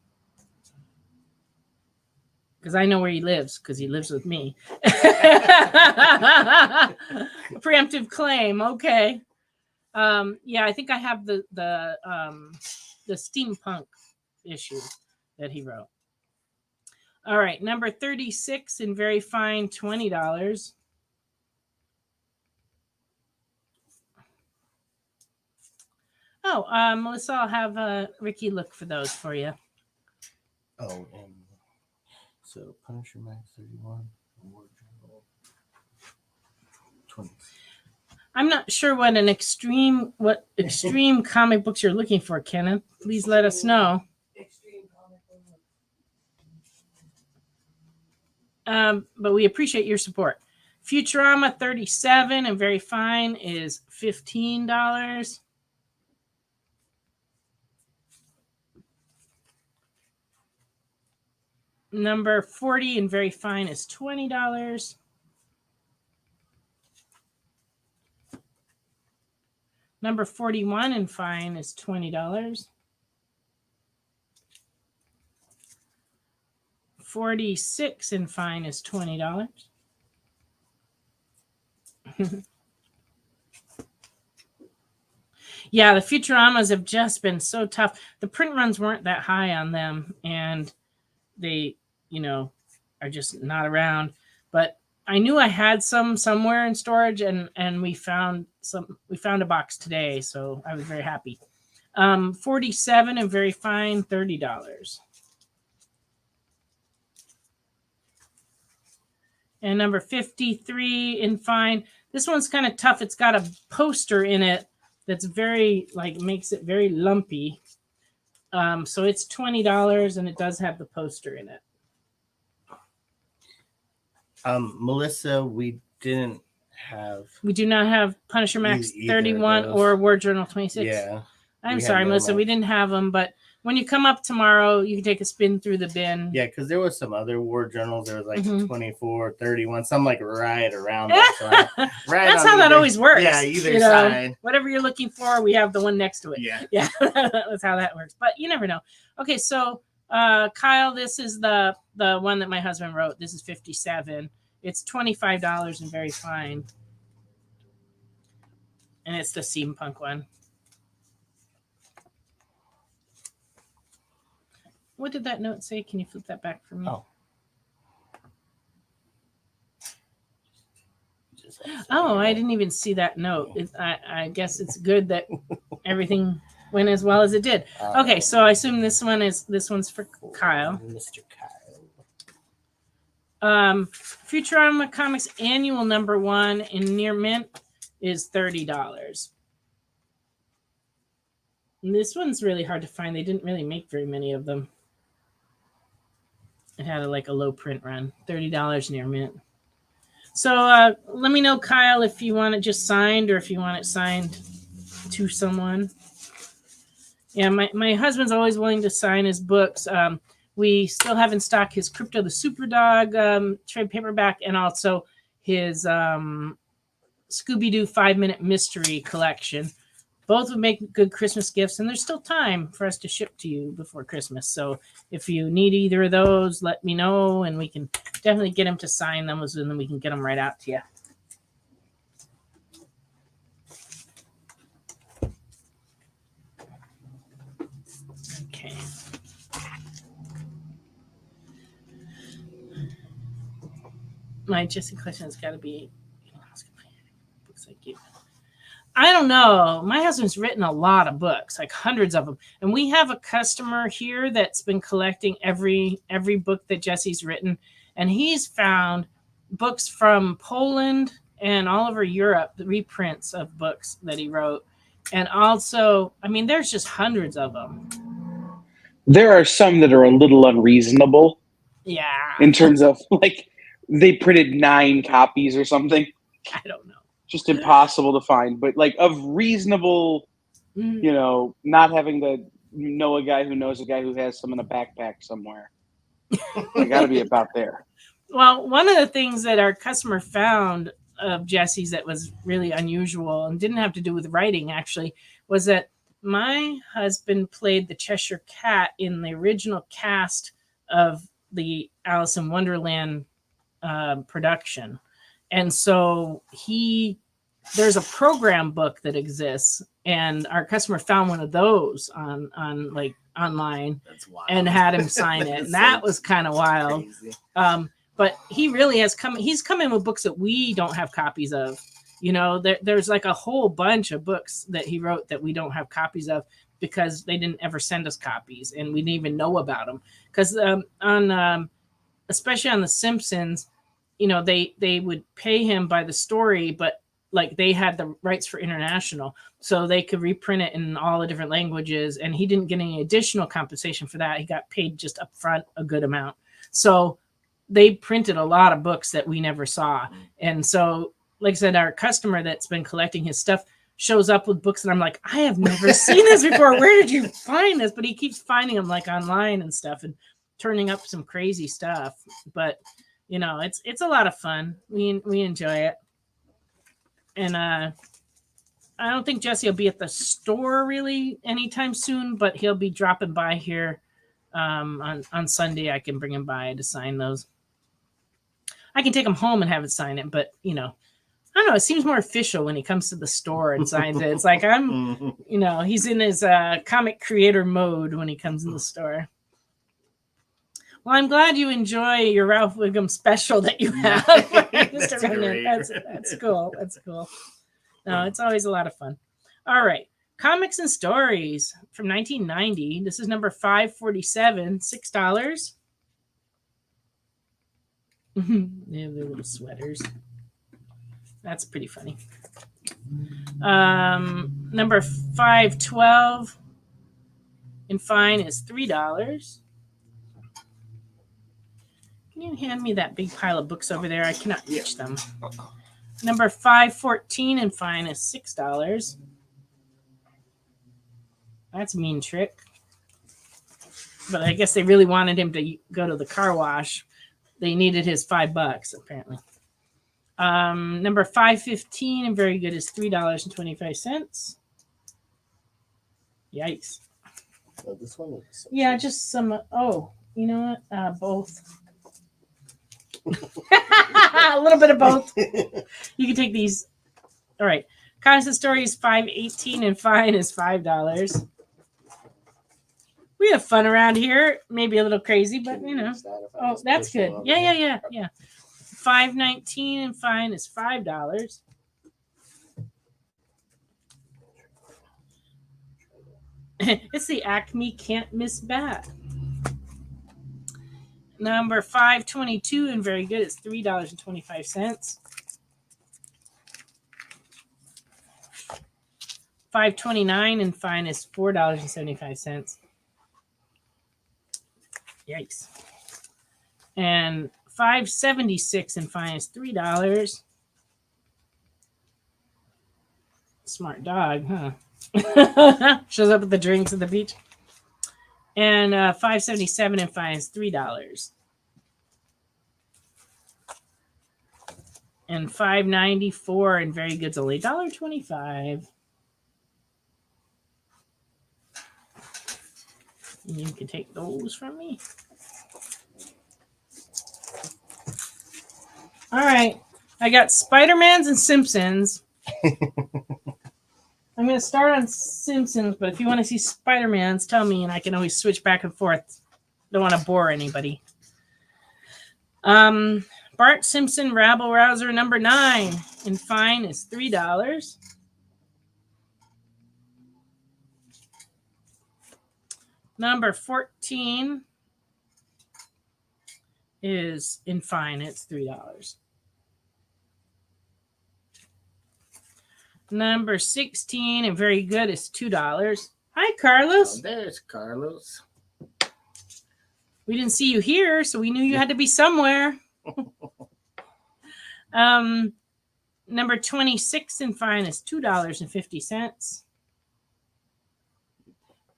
Speaker 3: Because I know where he lives, because he lives with me. Preemptive claim, okay. Yeah, I think I have the steampunk issue that he wrote. All right, number 36 in very fine, $20. Oh, Melissa, I'll have Ricky look for those for you.
Speaker 4: Oh, and so Punisher Max 31, War Journal 20.
Speaker 3: I'm not sure what extreme comic books you're looking for, Kenneth. Please let us know. But we appreciate your support. Futurama 37 and very fine is $15. Number 40 and very fine is $20. Number 41 and fine is $20. 46 and fine is $20. Yeah, the Futuramas have just been so tough. The print runs weren't that high on them, and they, are just not around. But I knew I had some somewhere in storage, and we found a box today, so I was very happy. 47 and very fine, $30. And number 53 in fine. This one's kind of tough. It's got a poster in it that's very, makes it very lumpy. So it's $20, and it does have the poster in it.
Speaker 4: Melissa, we do not have
Speaker 3: Punisher Max 31 or War Journal 26.
Speaker 4: Yeah.
Speaker 3: I'm
Speaker 4: We had
Speaker 3: sorry,
Speaker 4: no
Speaker 3: Melissa.
Speaker 4: luck.
Speaker 3: We didn't have them, but when you come up tomorrow, you can take a spin through the bin.
Speaker 4: Yeah, because there was some other war journals. There was like
Speaker 3: Mhm.
Speaker 4: 24, 31, some like right around that. So right
Speaker 3: That's
Speaker 4: on
Speaker 3: how that
Speaker 4: either-
Speaker 3: always works.
Speaker 4: Yeah, either
Speaker 3: you know,
Speaker 4: side.
Speaker 3: whatever you're looking for, we have the one next to it.
Speaker 4: Yeah.
Speaker 3: Yeah, that's how that works. But you never know. Okay, so Kyle, this is the one that my husband wrote. This is 57. It's $25 and very fine. And it's the steampunk one. What did that note say? Can you flip that back for me? Oh, I didn't even see that note. I guess it's good that everything went as well as it did. Okay, so I assume this one's for Kyle.
Speaker 4: Mr. Kyle.
Speaker 3: Futurama Comics annual #1 in near mint is $30. And this one's really hard to find. They didn't really make very many of them. It had a low print run. $30 near mint. So let me know, Kyle, if you want it just signed or if you want it signed to someone. Yeah, my husband's always willing to sign his books. We still have in stock his Crypto the Superdog trade paperback and also his Scooby-Doo 5-Minute Mystery collection. Both would make good Christmas gifts, and there's still time for us to ship to you before Christmas. So if you need either of those, let me know, and we can definitely get him to sign them, and then we can get them right out to you. Okay. My Jesse question has got to be, books I give. I don't know. My husband's written a lot of books, like hundreds of them. And we have a customer here that's been collecting every book that Jesse's written. And he's found books from Poland and all over Europe, the reprints of books that he wrote. And also, I mean, there's just hundreds of them.
Speaker 2: There are some that are a little unreasonable.
Speaker 3: Yeah.
Speaker 2: In terms of, like, they printed 9 copies or something.
Speaker 3: I don't know.
Speaker 2: Just impossible to find, but like of reasonable, you know, not having to know a guy who knows a guy who has some in a backpack somewhere. They got to be about there.
Speaker 3: Well, one of the things that our customer found of Jesse's that was really unusual and didn't have to do with writing actually was that my husband played the Cheshire Cat in the original cast of the Alice in Wonderland production. And so there's a program book that exists, and our customer found one of those on like online. That's wild. And had him sign it. And that was kind of wild. But he really has he's come in with books that we don't have copies of. You know, there's like a whole bunch of books that he wrote that we don't have copies of because they didn't ever send us copies and we didn't even know about them. Because especially on The Simpsons, you know, they would pay him by the story, but like they had the rights for international, so they could reprint it in all the different languages, and he didn't get any additional compensation for that. He got paid just up front a good amount. So they printed a lot of books that we never saw. And so, like I said, our customer that's been collecting his stuff shows up with books, and I'm like, I have never seen this before. Where did you find this? But he keeps finding them like online and stuff and turning up some crazy stuff. But you know, it's a lot of fun. We enjoy it. And I don't think Jesse will be at the store really anytime soon, but he'll be dropping by here on Sunday. I can bring him by to sign those. I can take him home and have it sign it, but you know, I don't know. It seems more official when he comes to the store and signs it. It's like you know, he's in his comic creator mode when he comes in the store. Well, I'm glad you enjoy your Ralph Wiggum special that you have.
Speaker 4: That's great.
Speaker 3: That's cool. That's cool. No, it's always a lot of fun. All right. Comics and Stories from 1990. This is number 547, $6. They have their little sweaters. That's pretty funny. Number 512 in fine is $3. Can you hand me that big pile of books over there? I cannot reach them. Number 514 in fine is $6. That's a mean trick. But I guess they really wanted him to go to the car wash. They needed his $5 apparently. Number 515 and very good is $3.25. Yikes.
Speaker 4: Oh, this one is
Speaker 3: Yeah, just some. Oh, you know what? Both. A little bit of both. You can take these. All right. Constant story is $5.18 and fine is $5. We have fun around here. Maybe a little crazy, but you know. Oh, that's good. Yeah. $5.19 and fine is $5. It's the Acme Can't Miss Bat. Number 522 and very good is $3.25. 529 and fine is $4.75. Yikes. And 576 and fine is $3. Smart dog, huh? Shows up with the drinks at the beach. And 577 and fine is $3. And 594 and very good's only $1.25. And you can take those from me. All right. I got Spider-Mans and Simpsons. I'm going to start on Simpsons, but if you want to see Spider-Mans, tell me, and I can always switch back and forth. Don't want to bore anybody. Bart Simpson Rabble Rouser number 9 and fine is $3. Number 14 is in fine. It's $3. Number 16 and very good is $2. Hi, Carlos.
Speaker 4: Oh, there's Carlos.
Speaker 3: We didn't see you here, so we knew you had to be somewhere. Number 26 and fine is $2.50.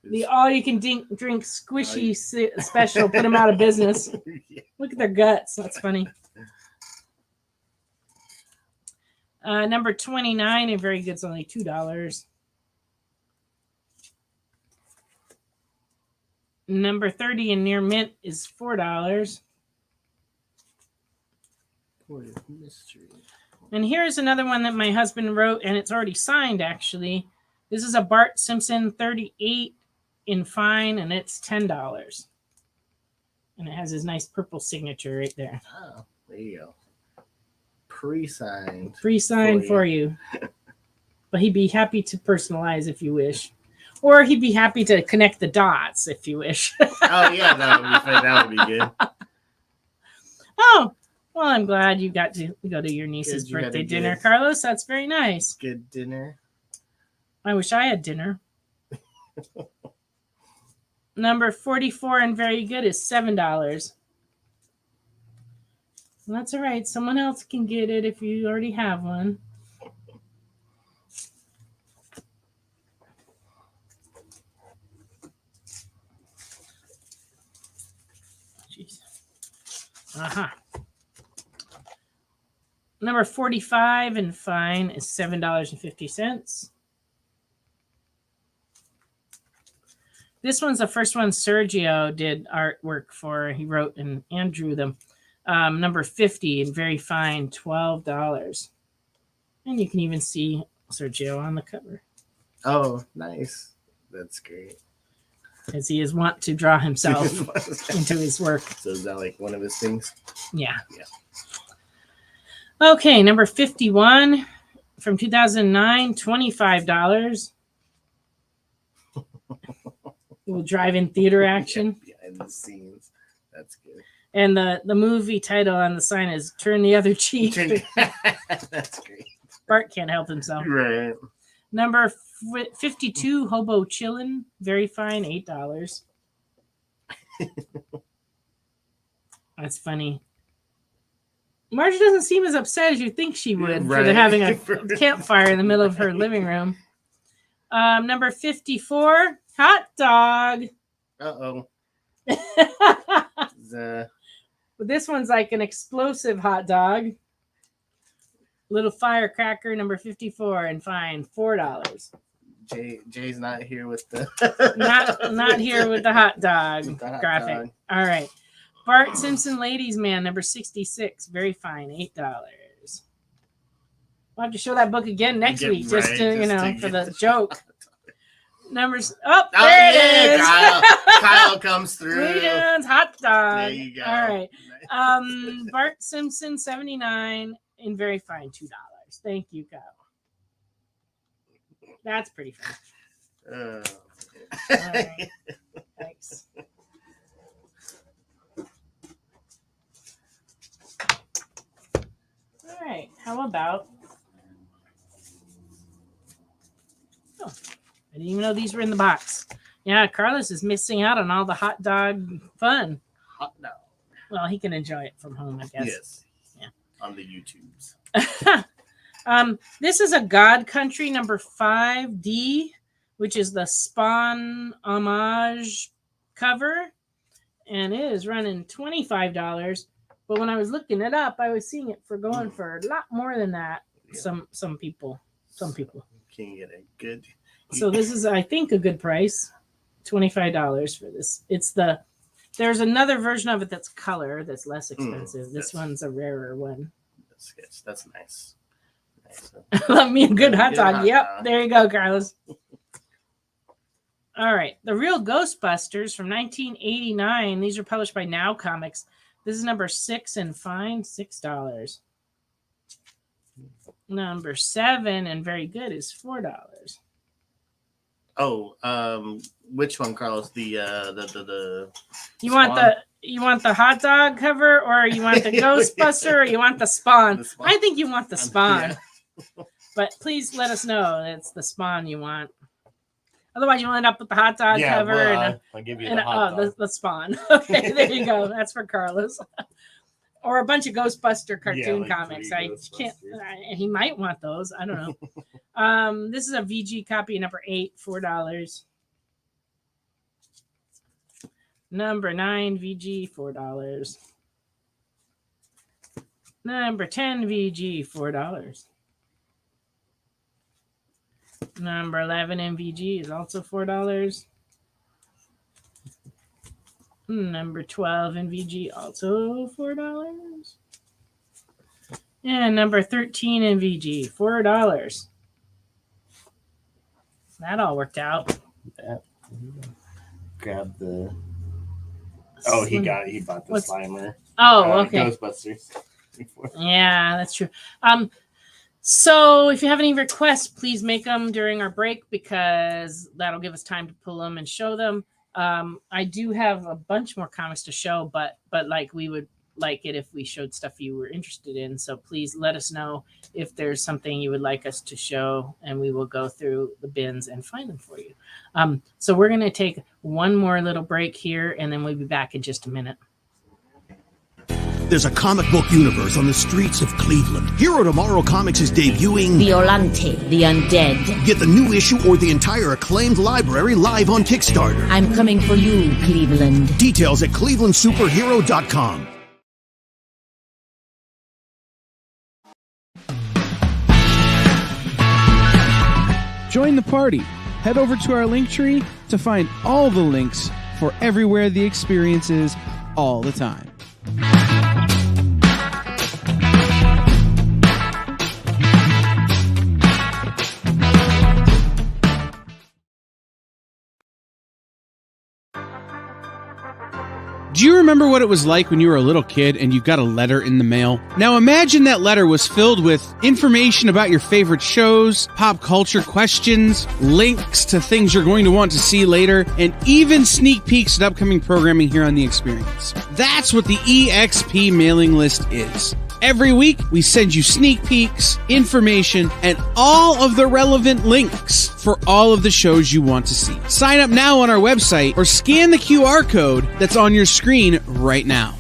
Speaker 3: The all-you-can-drink squishy special put them out of business. Look at their guts. That's funny. Number 29 and very good is only $2. Number 30 and near mint is $4.
Speaker 4: Mystery.
Speaker 3: And here's another one that my husband wrote, and it's already signed, actually. This is a Bart Simpson 38 in fine, and it's $10. And it has his nice purple signature right there.
Speaker 4: Oh, there you go. Pre-signed.
Speaker 3: Pre-signed for you. But he'd be happy to personalize if you wish. Or he'd be happy to connect the dots if you wish.
Speaker 4: Oh, yeah, that would be good.
Speaker 3: Oh, well, I'm glad you got to go to your niece's birthday dinner, Carlos. That's very nice.
Speaker 4: Good dinner.
Speaker 3: I wish I had dinner. Number 44 and very good is $7. Well, that's all right. Someone else can get it if you already have one. Jeez. Aha. Number 45 and fine is $7.50. This one's the first one Sergio did artwork for. He wrote and drew them. Number 50 and very fine, $12. And you can even see Sergio on the cover.
Speaker 4: Oh, nice. That's great.
Speaker 3: As he is wont to draw himself into his work.
Speaker 4: So is that like one of his things?
Speaker 3: Yeah.
Speaker 4: Yeah.
Speaker 3: Okay, number 51 from 2009, $25. It will drive in theater action.
Speaker 4: Yeah, behind the scenes. That's good.
Speaker 3: And the movie title on the sign is Turn the Other Cheek.
Speaker 4: That's great.
Speaker 3: Bart can't help himself.
Speaker 4: Right.
Speaker 3: Number 52, Hobo Chillin'. Very fine, $8. That's funny. Marge doesn't seem as upset as you think she would for having a campfire in the middle of her living room. Number 54 Hot dog.
Speaker 4: Uh-oh.
Speaker 3: But this one's like an explosive hot dog. Little firecracker, number 54, and fine, $4.
Speaker 4: Jay's not here with the
Speaker 3: not here with the hot dog
Speaker 4: with the hot
Speaker 3: graphic.
Speaker 4: dog.
Speaker 3: All right. Bart Simpson Ladies Man, number 66, very fine, $8. We'll have to show that book again next week, just to for the joke. Numbers. Oh, there it is.
Speaker 4: Kyle comes through.
Speaker 3: Sweetens hot dog.
Speaker 4: There you go.
Speaker 3: All right. Bart Simpson 79 and very fine $2. Thank you, Kyle. That's pretty fun. All right. Thanks. All right. How about? Oh, I didn't even know these were in the box. Yeah, Carlos is missing out on all the hot dog fun.
Speaker 4: Hot dog.
Speaker 3: Well, he can enjoy it from home, I guess.
Speaker 4: Yes.
Speaker 3: Yeah.
Speaker 4: On the YouTubes.
Speaker 3: This is a God Country number 5D, which is the Spawn homage cover, and it is running $25. But when I was looking it up, I was seeing it for going for a lot more than that. Yeah. Some people.
Speaker 4: Can you get a good?
Speaker 3: So this is, I think, a good price. $25 for this. There's another version of it that's color that's less expensive. This one's a rarer one.
Speaker 4: That's nice.
Speaker 3: Love me a good hot dog. Yep, there you go, Carlos. All right, The Real Ghostbusters from 1989. These are published by Now Comics. This is number 6 and fine, $6. Number 7 and very good is $4.
Speaker 4: Oh, which one, Carlos? The
Speaker 3: you want the hot dog cover, or you want the Ghostbuster, or you want the Spawn? I think you want the Spawn. Yeah. But please let us know it's the Spawn you want. Otherwise, you'll end up with the hot dog cover.
Speaker 4: Well, I'll give you the hot dog.
Speaker 3: The Spawn. Okay, there you go. That's for Carlos. Or a bunch of Ghostbuster cartoon comics. I can't. He might want those. I don't know. This is a VG copy, number 8, $4. Number 9 VG, $4. Number 10 VG, $4. Number 11 MVG is also $4. Number 12 MVG, also $4. And number 13 MVG, $4. That all worked out.
Speaker 4: Yeah. Grab the. Oh, he bought the Slimer.
Speaker 3: Oh, okay.
Speaker 4: Ghostbusters.
Speaker 3: Yeah, that's true. So if you have any requests, please make them during our break, because that'll give us time to pull them and show them. I do have a bunch more comics to show, but like, we would like it if we showed stuff you were interested in. So please let us know if there's something you would like us to show, and we will go through the bins and find them for you. So we're going to take one more little break here, and then we'll be back in just a minute.
Speaker 5: There's a comic book universe on the streets of Cleveland. Hero Tomorrow Comics is debuting
Speaker 8: Violante, the Undead.
Speaker 5: Get the new issue or the entire acclaimed library live on Kickstarter.
Speaker 8: I'm coming for you, Cleveland.
Speaker 5: Details at clevelandsuperhero.com.
Speaker 7: Join the party. Head over to our link tree to find all the links for everywhere the experience is all the time. Do you remember what it was like when you were a little kid and you got a letter in the mail? Now imagine that letter was filled with information about your favorite shows, pop culture questions, links to things you're going to want to see later, and even sneak peeks at upcoming programming here on The Experience. That's what the EXP mailing list is. Every week, we send you sneak peeks, information, and all of the relevant links for all of the shows you want to see. Sign up now on our website or scan the QR code that's on your screen right now.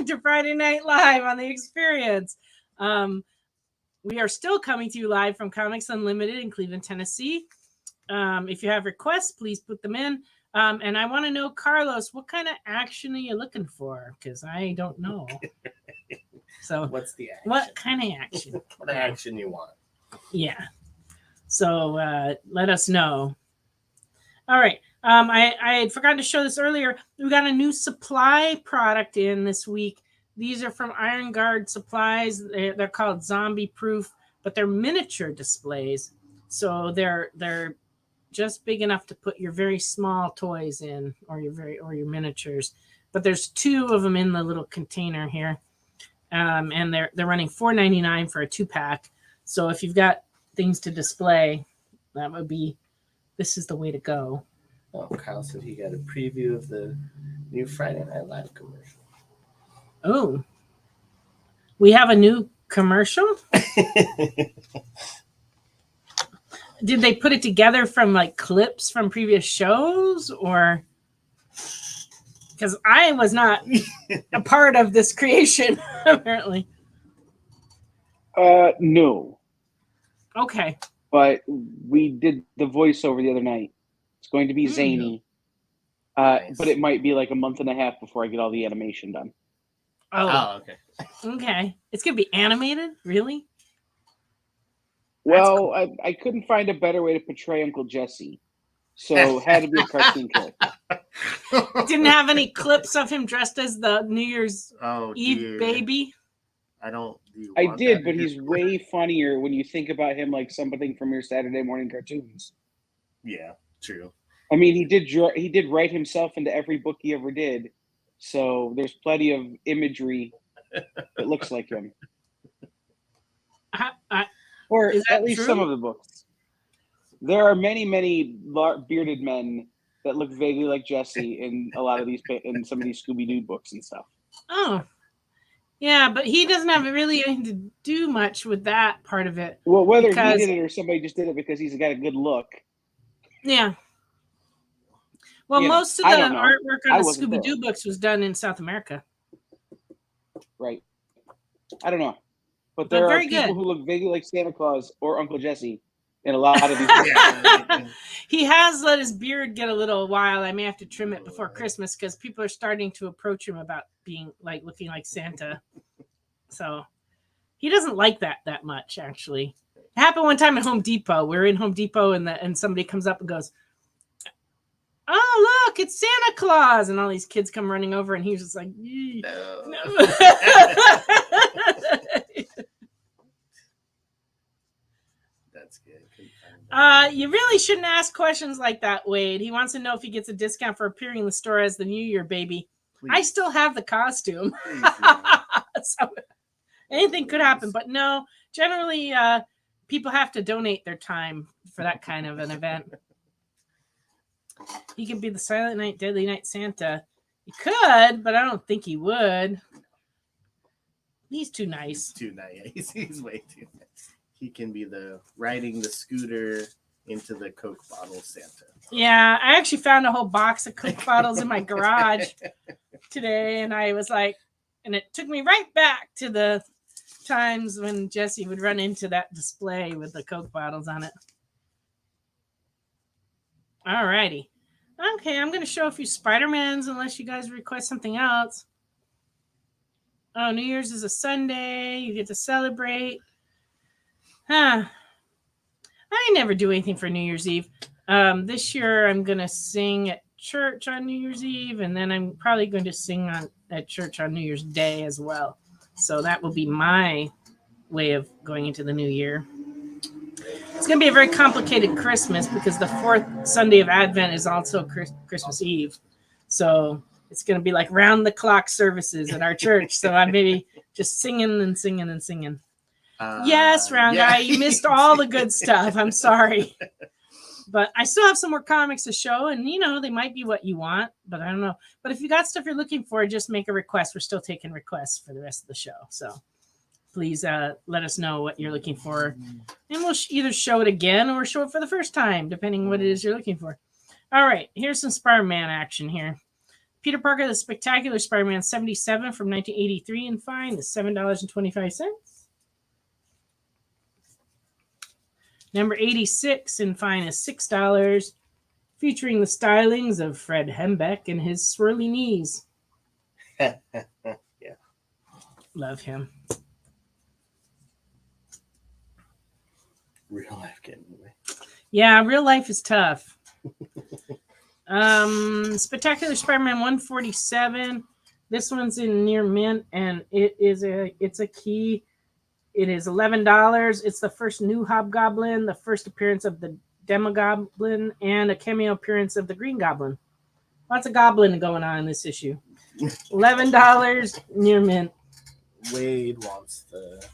Speaker 3: back to Friday Night Live on the Experience. We are still coming to you live from Comics Unlimited in Cleveland, Tennessee. If you have requests, please put them in. And I want to know, Carlos, what kind of action are you looking for? Because I don't know. So
Speaker 4: what's the action?
Speaker 3: What kind of action?
Speaker 4: What action you want?
Speaker 3: Yeah. So let us know. All right. I had forgotten to show this earlier. We got a new supply product in this week. These are from Iron Guard Supplies. They're called Zombie Proof, but they're miniature displays. So they're just big enough to put your very small toys in, or your miniatures. But there's 2 of them in the little container here, and they're running $4.99 for a 2-pack. So if you've got things to display, this is the way to go.
Speaker 4: Oh, Kyle said he got a preview of the new Friday Night Live commercial.
Speaker 3: Oh, we have a new commercial? Did they put it together from like clips from previous shows, or because I was not a part of this creation, apparently.
Speaker 2: No.
Speaker 3: Okay.
Speaker 2: But we did the voiceover the other night. It's going to be zany.
Speaker 4: Nice.
Speaker 2: But it might be like a month and a half before I get all the animation done.
Speaker 3: Oh,
Speaker 4: okay.
Speaker 3: Okay. It's going to be animated? Really?
Speaker 2: Well, cool. I couldn't find a better way to portray Uncle Jesse. So it had to be a cartoon character.
Speaker 3: Didn't have any clips of him dressed as the New Year's Eve baby?
Speaker 2: I did, but he's way funnier when you think about him like something from your Saturday morning cartoons.
Speaker 4: Yeah, true.
Speaker 2: I mean, he did write himself into every book he ever did, so there's plenty of imagery that looks like him. Or at least
Speaker 3: true?
Speaker 2: some of the books. There are many, many bearded men that look vaguely like Jesse in a lot of these, in some of these Scooby-Doo books and stuff.
Speaker 3: Oh, yeah, but he doesn't have really anything to do much with that part of it.
Speaker 2: Well, whether he did it or somebody just did it because he's got a good look.
Speaker 3: Yeah. Well, most of the artwork on the Scooby-Doo books was done in South America.
Speaker 2: Right. I don't know. But there are people who look vaguely like Santa Claus or Uncle Jesse in a lot of these books.
Speaker 3: He has let his beard get a little wild. I may have to trim it before Christmas because people are starting to approach him about being like looking like Santa. So he doesn't like that much, actually. It happened one time at Home Depot. We were in Home Depot and somebody comes up and goes, "Oh, look, it's Santa Claus." And all these kids come running over and he's just like, no.
Speaker 4: That's good.
Speaker 3: You really shouldn't ask questions like that, Wade. He wants to know if he gets a discount for appearing in the store as the New Year baby. Please. I still have the costume. So anything could happen, but no, generally people have to donate their time for that kind of an event. He could be the Silent Night, Deadly Night Santa. He could, but I don't think he would. He's too nice.
Speaker 4: He's too nice. He's way too nice. He can be the riding the scooter into the Coke bottle Santa.
Speaker 3: Yeah, I actually found a whole box of Coke bottles in my garage today, and I was like, and it took me right back to the times when Jesse would run into that display with the Coke bottles on it. All righty. Okay, I'm going to show a few Spider-Mans unless you guys request something else. Oh, New Year's is a Sunday. You get to celebrate. I never do anything for New Year's Eve. This year I'm going to sing at church on New Year's Eve, and then I'm probably going to sing at church on New Year's Day as well. So that will be my way of going into the new year. It's going to be a very complicated Christmas because the fourth Sunday of Advent is also Christmas Eve. So it's going to be like round-the-clock services at our church. So I'm maybe just singing and singing and singing. Yes, Round Guy, you missed all the good stuff. I'm sorry. But I still have some more comics to show, and, they might be what you want, but I don't know. But if you got stuff you're looking for, just make a request. We're still taking requests for the rest of the show. So please let us know what you're looking for. And we'll either show it again or show it for the first time, depending on what it is you're looking for. All right, here's some Spider-Man action here. Peter Parker, the Spectacular Spider-Man 77 from 1983 in fine is $7.25. Number 86 in fine is $6, featuring the stylings of Fred Hembeck and his swirly knees.
Speaker 4: Yeah.
Speaker 3: Love him.
Speaker 4: Real life getting away.
Speaker 3: Yeah, real life is tough. Spectacular Spider-Man 147. This one's in near mint, and it's a key. It is $11. It's the first new Hobgoblin, the first appearance of the Demogoblin, and a cameo appearance of the Green Goblin. Lots of goblin going on in this issue. $11 near mint.
Speaker 4: Wade wants the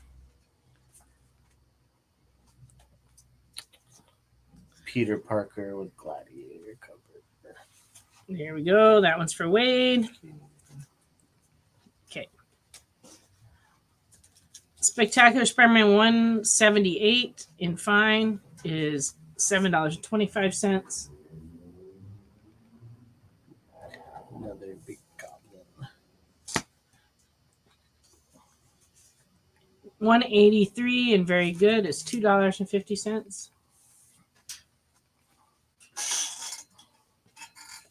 Speaker 4: Peter Parker with Gladiator cover.
Speaker 3: There we go. That one's for Wade. Okay. Spectacular Spider-Man 178 in fine is $7.25.
Speaker 4: Another big goblin.
Speaker 3: 183 and very good is $2.50.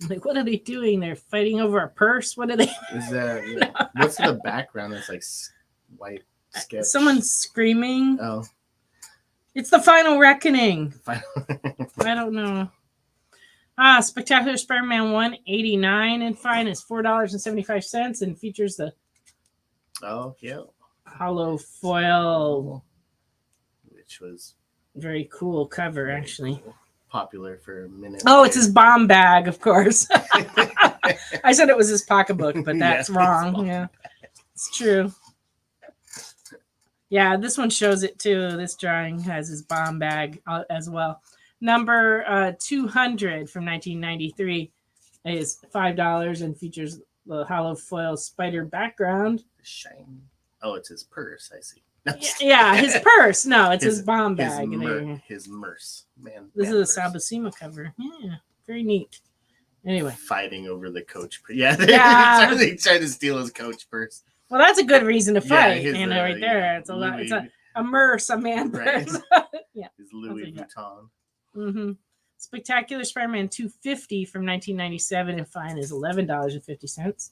Speaker 3: Like, what are they doing? They're fighting over a purse. What are they?
Speaker 4: Is that what's in the background? It's like white sketch.
Speaker 3: Someone's screaming.
Speaker 4: Oh,
Speaker 3: It's the final reckoning.
Speaker 4: final.
Speaker 3: I don't know. Spectacular Spider-Man 189 in fine is $4.75 and features the
Speaker 4: Oh, yeah.
Speaker 3: hollow foil.
Speaker 4: Which was
Speaker 3: Very cool cover, actually.
Speaker 4: popular for a minute.
Speaker 3: Oh, it's his bomb bag, of course. I said it was his pocketbook, but that's
Speaker 4: Yeah,
Speaker 3: wrong. Yeah, it's true. Yeah, this one shows it too. This drawing has his bomb bag as well. Number 200 from 1993 is $5 and features the hollow foil spider background.
Speaker 4: Shiny. Oh, it's his purse. I see.
Speaker 3: Yeah, his purse. No, it's his bomb bag.
Speaker 4: His merce. Man.
Speaker 3: This is a Sabasima cover. Yeah, very neat. Anyway.
Speaker 4: Fighting over the coach purse. Yeah,
Speaker 3: Yeah.
Speaker 4: they tried to steal his coach purse.
Speaker 3: Well, that's a good reason to fight.
Speaker 4: his,
Speaker 3: right there. It's a lot.
Speaker 4: Louis,
Speaker 3: It's a merce, a man
Speaker 4: right.
Speaker 3: purse. Yeah.
Speaker 4: His Louis Vuitton.
Speaker 3: Mm-hmm. Spectacular Spider-Man 250 from 1997 and fine is $11.50.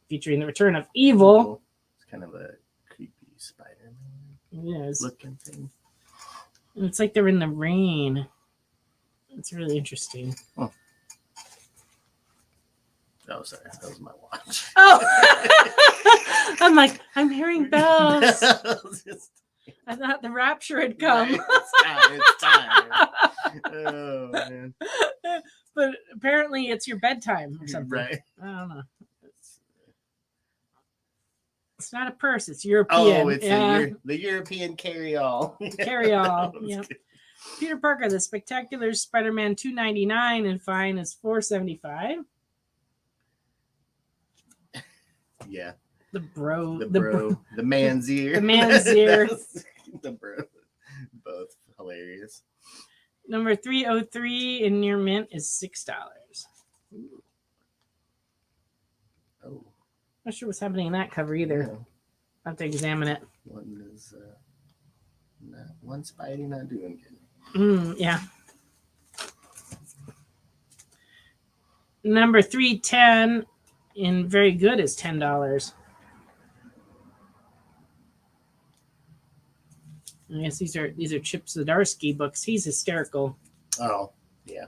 Speaker 3: Featuring the return of Evil.
Speaker 4: It's kind of a creepy Spider-Man
Speaker 3: Yes.
Speaker 4: looking thing.
Speaker 3: And it's like they're in the rain. It's really interesting.
Speaker 4: Oh, sorry. That was my watch.
Speaker 3: Oh! I'm like, I'm hearing bells. I thought the rapture had come.
Speaker 4: Right. It's time. Oh, man.
Speaker 3: But apparently it's your bedtime or something.
Speaker 4: Right.
Speaker 3: I don't know. It's not a purse. It's European.
Speaker 4: Oh, it's the European carry-all.
Speaker 3: Carry-all. Yep. Peter Parker, the Spectacular Spider-Man 299 and fine is $4.75.
Speaker 4: Yeah.
Speaker 3: The bro.
Speaker 4: The man's ear.
Speaker 3: The man's ear.
Speaker 4: The bro. Both hilarious.
Speaker 3: Number 303 in near mint is $6.
Speaker 4: Oh.
Speaker 3: Not sure what's happening in that cover either.
Speaker 4: Yeah.
Speaker 3: I'll have to examine it.
Speaker 4: One is one Spidey not doing good.
Speaker 3: Yeah. Number 310 in very good is $10. I guess these are Chip Zdarsky books. He's hysterical.
Speaker 4: Oh, yeah.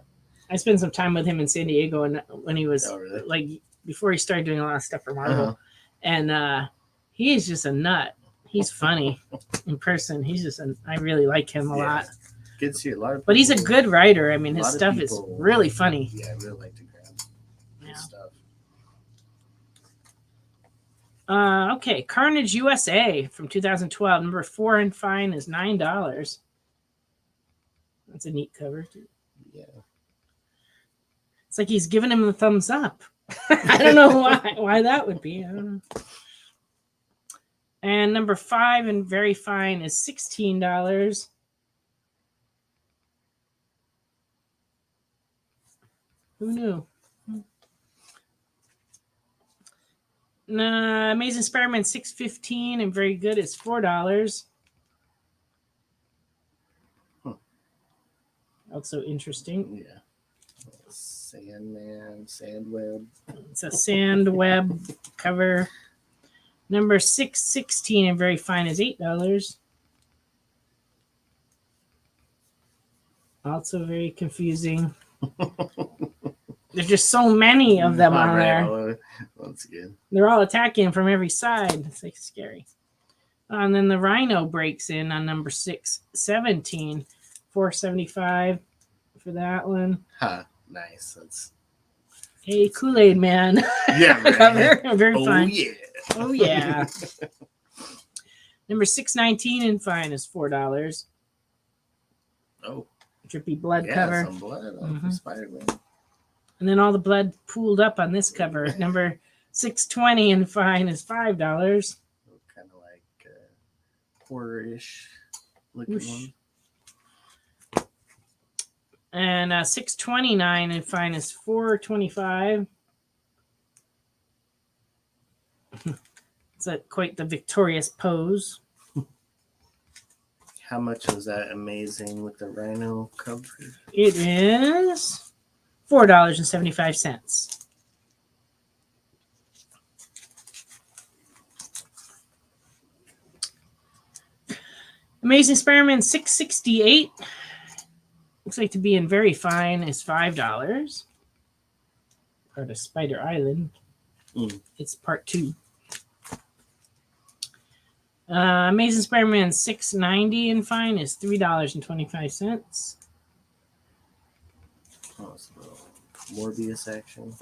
Speaker 3: I spent some time with him in San Diego, and when he was
Speaker 4: really?
Speaker 3: like before he started doing a lot of stuff for Marvel, and he is just a nut. He's funny in person. He's just I really like him a lot.
Speaker 4: Good to see a lot of people,
Speaker 3: but he's a good writer. I mean, his stuff is
Speaker 4: people,
Speaker 3: really funny.
Speaker 4: Yeah, I really like to grab his stuff.
Speaker 3: Okay, Carnage USA from 2012. Number 4 and fine is $9. That's a neat cover.
Speaker 4: Yeah.
Speaker 3: It's like he's giving him the thumbs up. I don't know why that would be. I don't know. And number 5 and very fine is $16. Who knew? Amazing Spider-Man 615 and very good is $4. Also interesting.
Speaker 4: Yeah. Sandman, Sandweb.
Speaker 3: It's a Sandweb cover. Number 616 and very fine is $8. Also very confusing. There's just so many of them on there.
Speaker 4: That's good.
Speaker 3: They're all attacking from every side. It's like scary. And then the Rhino breaks in on number 617. $4.75 for that one.
Speaker 4: Huh. Nice. That's
Speaker 3: Hey, Kool-Aid Man.
Speaker 4: yeah,
Speaker 3: Cover. Very fun.
Speaker 4: yeah.
Speaker 3: Oh yeah. Number 619 and fine is $4.
Speaker 4: Oh.
Speaker 3: Drippy blood
Speaker 4: Yeah,
Speaker 3: cover.
Speaker 4: some blood on Spider-Man.
Speaker 3: And then all the blood pooled up on this cover. Number 620 and fine is $5.
Speaker 4: Kind of like horror-ish looking one.
Speaker 3: And 629 and fine is $4.25. It's quite the victorious pose.
Speaker 4: How much was that amazing with the Rhino cover?
Speaker 3: It is $4.75. Amazing Spider-Man 668. Looks like to be in very fine is $5. Part of Spider Island. It's part 2. Amazing Spider-Man 690 in fine is $3.25.
Speaker 4: Oh, it's a little Morbius action.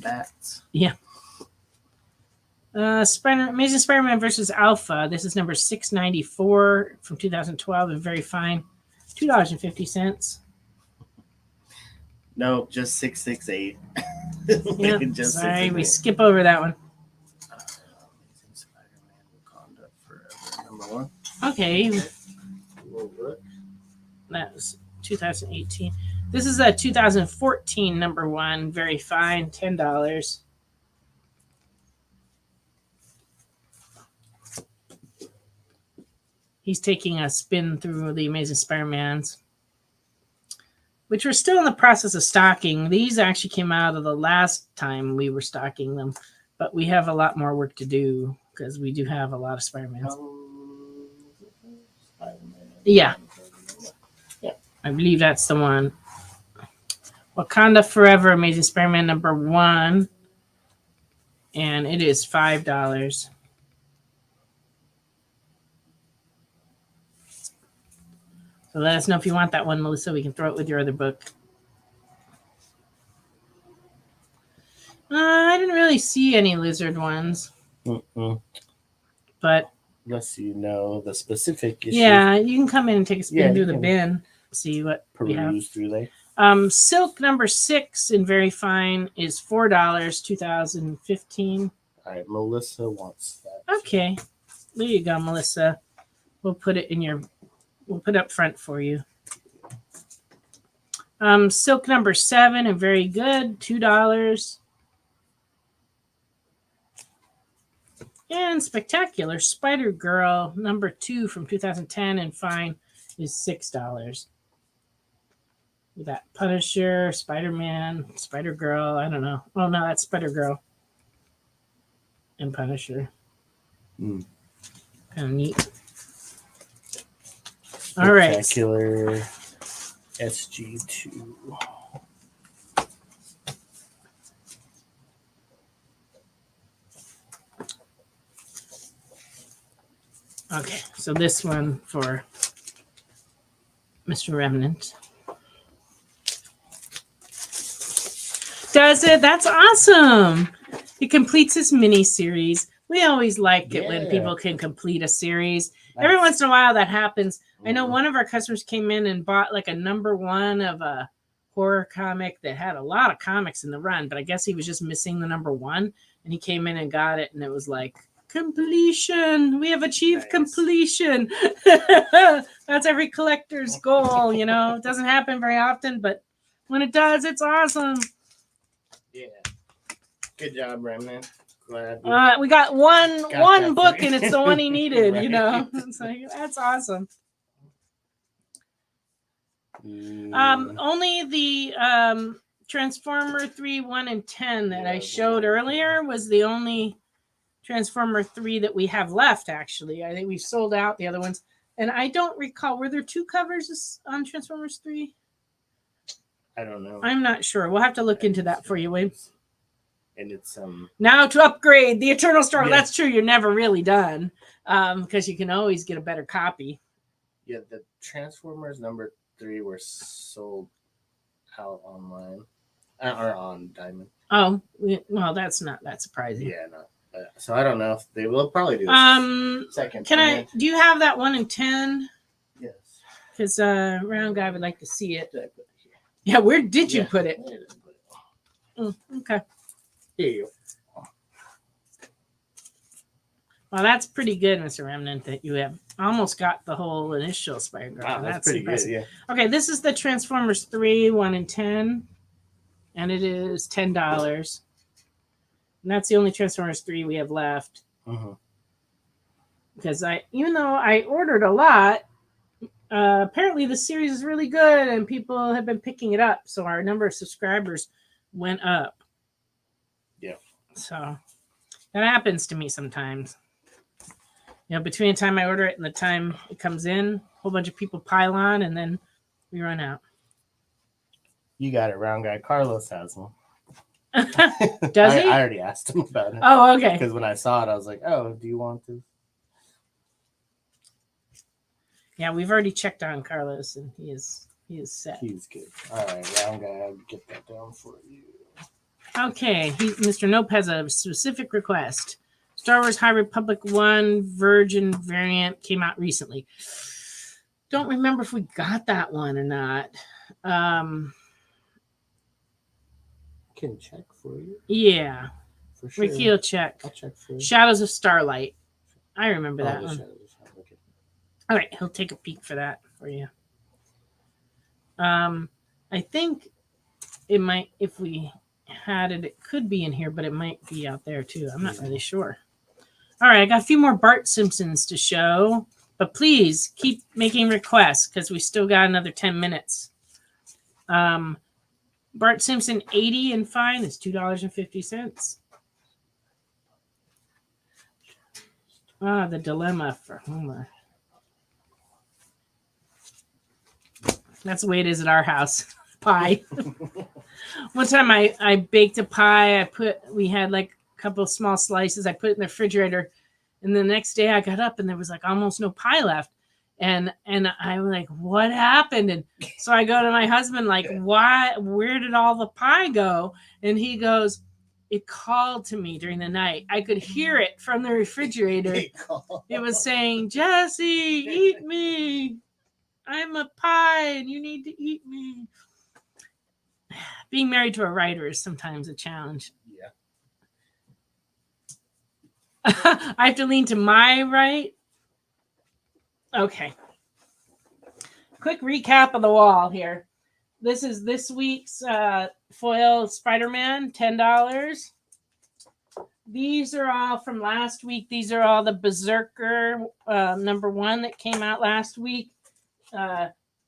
Speaker 4: Bats.
Speaker 3: Yeah. Amazing Spider-Man versus Alpha. This is number 694 from 2012 and very fine. $2.50.
Speaker 4: No, just 668.
Speaker 3: Yeah,
Speaker 4: Just
Speaker 3: sorry,
Speaker 4: 668.
Speaker 3: we skip over that one.
Speaker 4: Amazing Spider-Man Wakanda Forever, number 1.
Speaker 3: Okay,
Speaker 4: We'll look.
Speaker 3: that was 2018. This is a 2014 number 1, very fine, $10. He's taking a spin through the Amazing Spider-Mans, which we're still in the process of stocking. These actually came out of the last time we were stocking them, but we have a lot more work to do because we do have a lot of Spider-Mans. Yeah. I believe that's the one. Wakanda Forever, Amazing Spider-Man number 1. And it is $5. So let us know if you want that one, Melissa. We can throw it with your other book. I didn't really see any lizard ones. But
Speaker 4: unless you know the specific issue.
Speaker 3: Yeah, you can come in and take a spin through the
Speaker 4: can
Speaker 3: bin. See what we have.
Speaker 4: peruse through there.
Speaker 3: Silk number 6 in very fine is $4, 2015.
Speaker 4: All right, Melissa wants that.
Speaker 3: Okay, there you go, Melissa. We'll put it in your. We'll put it up front for you. Silk number 7 and very good, $2. And Spectacular Spider Girl number 2 from 2010 and fine is $6. We got Punisher, Spider-Man, Spider Girl. I don't know. Oh no, that's Spider Girl and Punisher. Kind of neat. All right.
Speaker 4: Spectacular SG2.
Speaker 3: Okay, so this one for Mr. Remnant. Does it? That's awesome. He completes his mini series. We always like it when people can complete a series. Every once in a while that happens. I know one of our customers came in and bought like a number 1 of a horror comic that had a lot of comics in the run, but I guess he was just missing the number 1, and he came in and got it, and it was like, completion. We have achieved completion. That's every collector's goal, you know. It doesn't happen very often, but when it does, it's awesome.
Speaker 4: Yeah. Good job, Remnant. glad.
Speaker 3: We got one
Speaker 4: that
Speaker 3: book,
Speaker 4: for you.
Speaker 3: and it's the one he needed.
Speaker 4: Right.
Speaker 3: You know, it's like that's awesome. Only the Transformer 3, 1, and 10 that I showed earlier was the only Transformer 3 that we have left. Actually, I think we've sold out the other ones, and I don't recall. Were there 2 covers on Transformers 3?
Speaker 4: I don't know.
Speaker 3: I'm not sure. We'll have to look into that for you, Wade.
Speaker 4: And it's
Speaker 3: Now to upgrade the Eternal Struggle.
Speaker 4: Yeah.
Speaker 3: That's true. You're never really done, because you can always get a better copy.
Speaker 4: Yeah, the Transformers number 3 were sold out online or on Diamond.
Speaker 3: Oh, well, that's not that surprising.
Speaker 4: Yeah, no. So I don't know if they will probably do this second.
Speaker 3: Do you have that 1 and 10?
Speaker 4: Yes.
Speaker 3: Because Round Guy would like to see it. Yeah, where did you put it? Okay.
Speaker 4: Here you go.
Speaker 3: Well, that's pretty good, Mr. Remnant, that you have almost got the whole initial Spider-Girl.
Speaker 4: Wow, that's pretty
Speaker 3: impressive.
Speaker 4: good, yeah.
Speaker 3: Okay, this is the Transformers 3, 1 and 10. And it is $10. And that's the only Transformers 3 we have left. Because even though I ordered a lot, apparently the series is really good and people have been picking it up. So our number of subscribers went up.
Speaker 4: Yeah.
Speaker 3: So that happens to me sometimes. You know, between the time I order it and the time it comes in, a whole bunch of people pile on and then we run out.
Speaker 4: You got it, Round Guy. Carlos has one.
Speaker 3: Does he?
Speaker 4: I already asked him about it.
Speaker 3: Oh, okay.
Speaker 4: Because when I saw it, I was like, oh, do you want this?
Speaker 3: Yeah, we've already checked on Carlos and he is set.
Speaker 4: He's good. All right, Round Guy, I'll get that down for you.
Speaker 3: Okay, Mr. Nope has a specific request. Star Wars High Republic 1 Virgin variant came out recently. Don't remember if we got that one or not.
Speaker 4: Can check for you.
Speaker 3: Yeah.
Speaker 4: For sure.
Speaker 3: Ricky will check.
Speaker 4: I'll check for you.
Speaker 3: Shadows of Starlight. I remember that one.
Speaker 4: Okay.
Speaker 3: All right, he'll take a peek for that for you. I think it might, if we had it, it could be in here, but it might be out there too. I'm not really sure. All right, I got a few more Bart Simpsons to show, but please keep making requests because we still got another 10 minutes. Bart Simpson 80 and fine is $2.50. Ah, the dilemma for Homer. That's the way it is at our house. Pie. One time I baked a pie. We had like a couple of small slices. I put it in the refrigerator. And the next day I got up and there was like almost no pie left. And I was like, what happened? And so I go to my husband, like, why? Where did all the pie go? And he goes, it called to me during the night. I could hear it from the refrigerator. It was saying, Jesse, eat me. I'm a pie and you need to eat me. Being married to a writer is sometimes a challenge.
Speaker 4: Yeah.
Speaker 3: I have to lean to my right. Okay. Quick recap of the wall here. This is this week's foil Spider-Man, $10. These are all from last week. These are all the Berserker #1 that came out last week.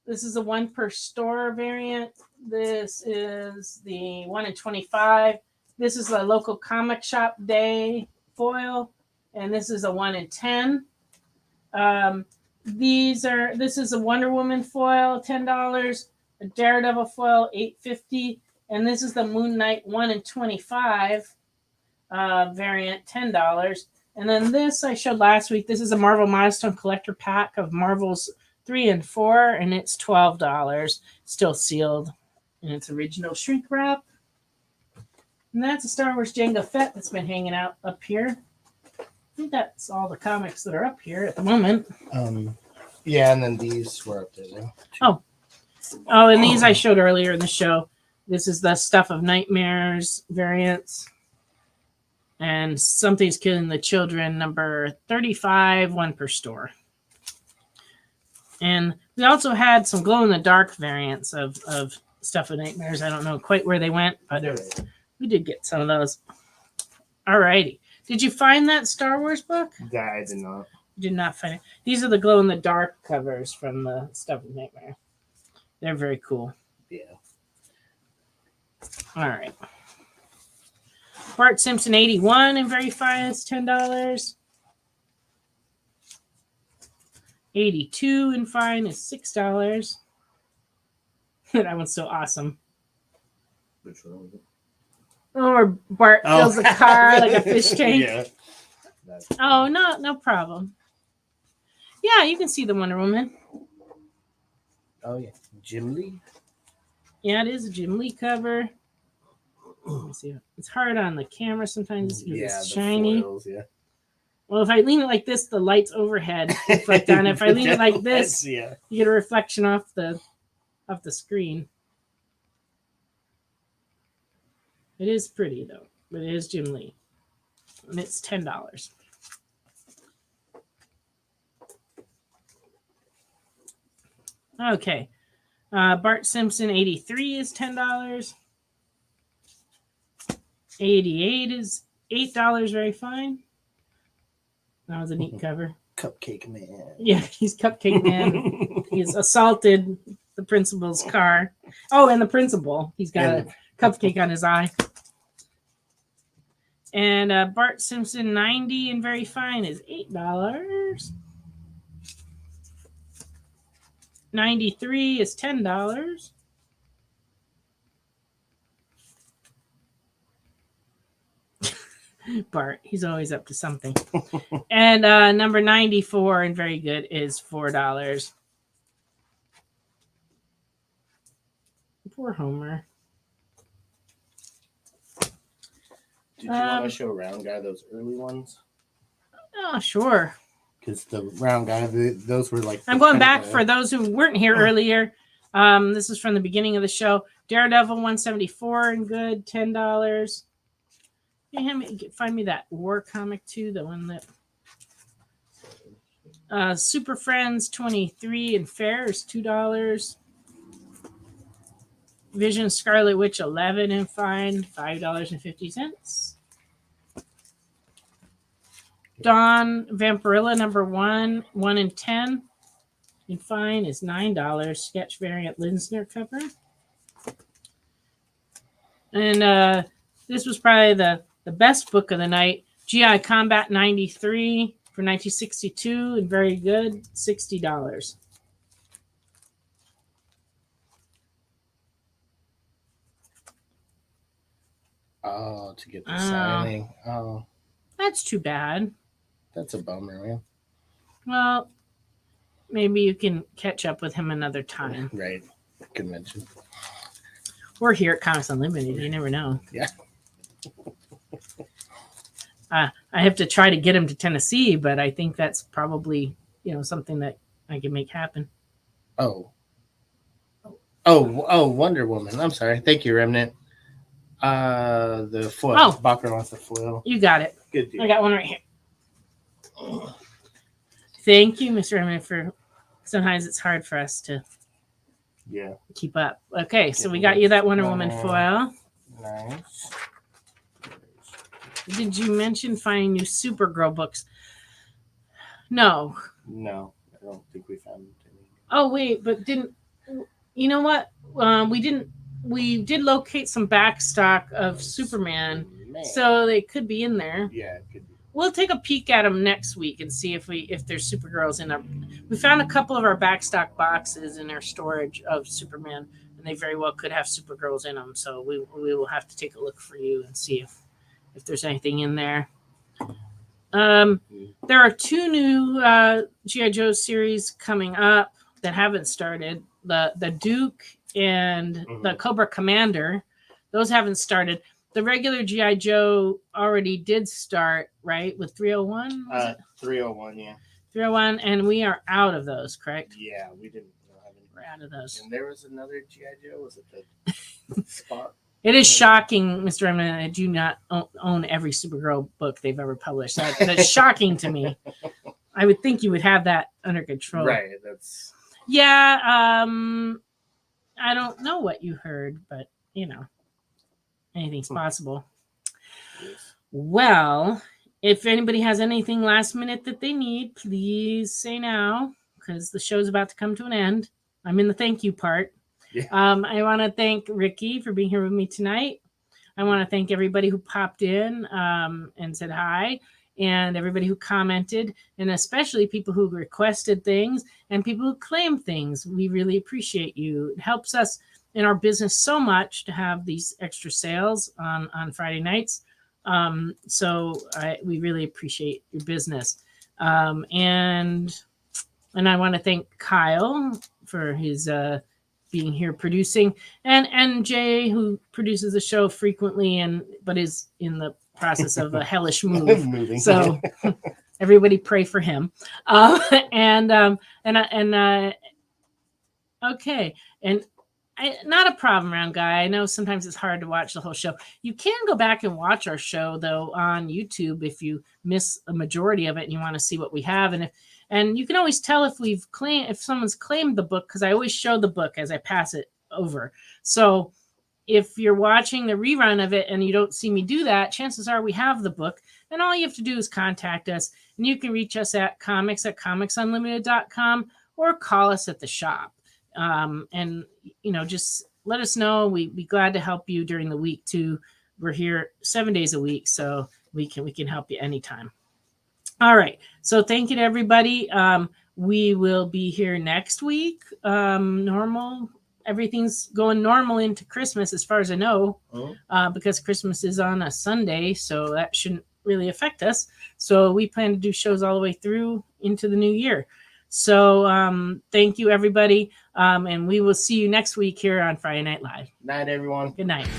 Speaker 3: This is a 1 per store variant. This is the 1 in 25. This is a local comic shop day foil, and this is a 1 in 10. This is a Wonder Woman foil, $10. A Daredevil foil, $8.50, and this is the Moon Knight 1 in 25 variant, $10. And then this I showed last week. This is a Marvel Milestone Collector Pack of Marvel's 3 and 4, and it's $12. Still sealed in its original shrink wrap. And that's a Star Wars Jango Fett that's been hanging out up here. I think that's all the comics that are up here at the moment.
Speaker 4: Yeah, and then these were up there.
Speaker 3: Oh, and these I showed earlier in the show. This is the Stuff of Nightmares variants. And Something's Killing the Children, number 35, 1 per store. And we also had some glow-in-the-dark variants of Stuff of Nightmares. I don't know quite where they went, but we did get some of those. All righty. Did you find that Star Wars book?
Speaker 4: That I did not.
Speaker 3: Did not find it. These are the glow in the dark covers from the Stuff of Nightmare. They're very cool.
Speaker 4: Yeah.
Speaker 3: All right. Bart Simpson 81 and very fine. It's $10. 82 and fine is $6. That one's so awesome.
Speaker 4: Which one was it?
Speaker 3: Or Bart fills a car like a fish tank.
Speaker 4: Yeah.
Speaker 3: Oh, no problem. Yeah, you can see the Wonder Woman.
Speaker 4: Oh, yeah. Jim Lee.
Speaker 3: Yeah, it is a Jim Lee cover. Let me see. It's hard on the camera sometimes because it's shiny.
Speaker 4: Foils, yeah.
Speaker 3: Well, if I lean it like this, the light's overhead reflect on it. If I lean it like this,
Speaker 4: yeah.
Speaker 3: you get a reflection off the screen. It is pretty though, but it is Jim Lee, and it's $10. Okay, Bart Simpson 83 is $10. 88 is $8. Very fine. That was a neat cover.
Speaker 4: Cupcake Man.
Speaker 3: Yeah, he's Cupcake Man. He's assaulted the principal's car. Oh, and the principal. He's got a cupcake on his eye. And Bart Simpson 90 and very fine is $8. 93 is $10. Bart, he's always up to something. And number 94 and very good is $4. Poor Homer.
Speaker 4: Did you want to show Round Guy those early ones?
Speaker 3: Oh, sure.
Speaker 4: Because the Round Guy, those were like...
Speaker 3: I'm going back for those who weren't here earlier. This is from the beginning of the show. Daredevil 174 and good, $10. Find me that war comic too, the one that Super Friends 23 and fair is $2. Vision Scarlet Witch 11 and fine, $5.50. Dawn Vampirilla number 1 and 10 and fine is $9. Sketch variant Linsner cover. And this was probably the best book of the night. GI Combat 93 for 1962 and very good, $60.
Speaker 4: Oh, to get the signing. Oh,
Speaker 3: that's too bad.
Speaker 4: That's a bummer, man.
Speaker 3: Well, maybe you can catch up with him another time.
Speaker 4: Right. Convention.
Speaker 3: Or here at Comics Unlimited. You never know.
Speaker 4: Yeah.
Speaker 3: I have to try to get him to Tennessee, but I think that's probably, something that I can make happen.
Speaker 4: Oh, Wonder Woman. I'm sorry. Thank you, Remnant. The foil.
Speaker 3: Oh.
Speaker 4: Bacher wants the foil.
Speaker 3: You got it.
Speaker 4: Good deal.
Speaker 3: I got one right here. Thank you, Mr. Remnant, for sometimes it's hard for us to keep up. Okay, so we got you that Wonder Woman foil.
Speaker 4: Nice.
Speaker 3: Did you mention finding new Supergirl books? No,
Speaker 4: I don't think we found any.
Speaker 3: Oh wait, but you know what? We did locate some back stock of Superman, so they could be in there.
Speaker 4: Yeah, it could be.
Speaker 3: We'll take a peek at them next week and see if there's Supergirls in them. We found a couple of our back stock boxes in our storage of Superman, and they very well could have Supergirls in them. So we will have to take a look for you and see if there's anything in there. There are 2 new G.I. Joe series coming up that haven't started. The Duke and the Cobra Commander. Those haven't started. The regular G.I. Joe already did start, right? With 301?
Speaker 4: 301, yeah.
Speaker 3: 301, and we are out of those, correct?
Speaker 4: Yeah, we didn't have any.
Speaker 3: We're out of those.
Speaker 4: And there was another G.I. Joe. Was it the Spot?
Speaker 3: It is shocking, Mr. Remnant, I do not own every Supergirl book they've ever published. That's shocking to me. I would think you would have that under control.
Speaker 4: Right, that's...
Speaker 3: Yeah, I don't know what you heard, but, anything's possible.
Speaker 4: Yes.
Speaker 3: Well, If anybody has anything last minute that they need, please say now, because the show's about to come to an end. I'm in the thank you part.
Speaker 4: Yeah.
Speaker 3: I want to thank Ricky for being here with me tonight. I want to thank everybody who popped in and said hi, and everybody who commented, and especially people who requested things and people who claimed things. We really appreciate you. It helps us in our business so much to have these extra sales on Friday nights. We really appreciate your business. And I want to thank Kyle for his being here producing, and Jay, who produces the show frequently but is in the process of a hellish move.
Speaker 4: Moving.
Speaker 3: So everybody pray for him. Okay. And not a problem, round guy. I know sometimes it's hard to watch the whole show. You can go back and watch our show though on YouTube if you miss a majority of it and you want to see what we have. And you can always tell if someone's claimed the book, because I always show the book as I pass it over. So if you're watching the rerun of it and you don't see me do that, chances are we have the book. And all you have to do is contact us. And you can reach us at comics@comicsunlimited.com or call us at the shop. And just let us know. We'd be glad to help you during the week too. We're here 7 days a week, so we can help you anytime. All right. So thank you to everybody. We will be here next week. Normal. Everything's going normal into Christmas as far as I know, because Christmas is on a Sunday, so that shouldn't really affect us. So we plan to do shows all the way through into the new year. So thank you, everybody. And we will see you next week here on Friday Night Live.
Speaker 4: Night, everyone.
Speaker 3: Good night.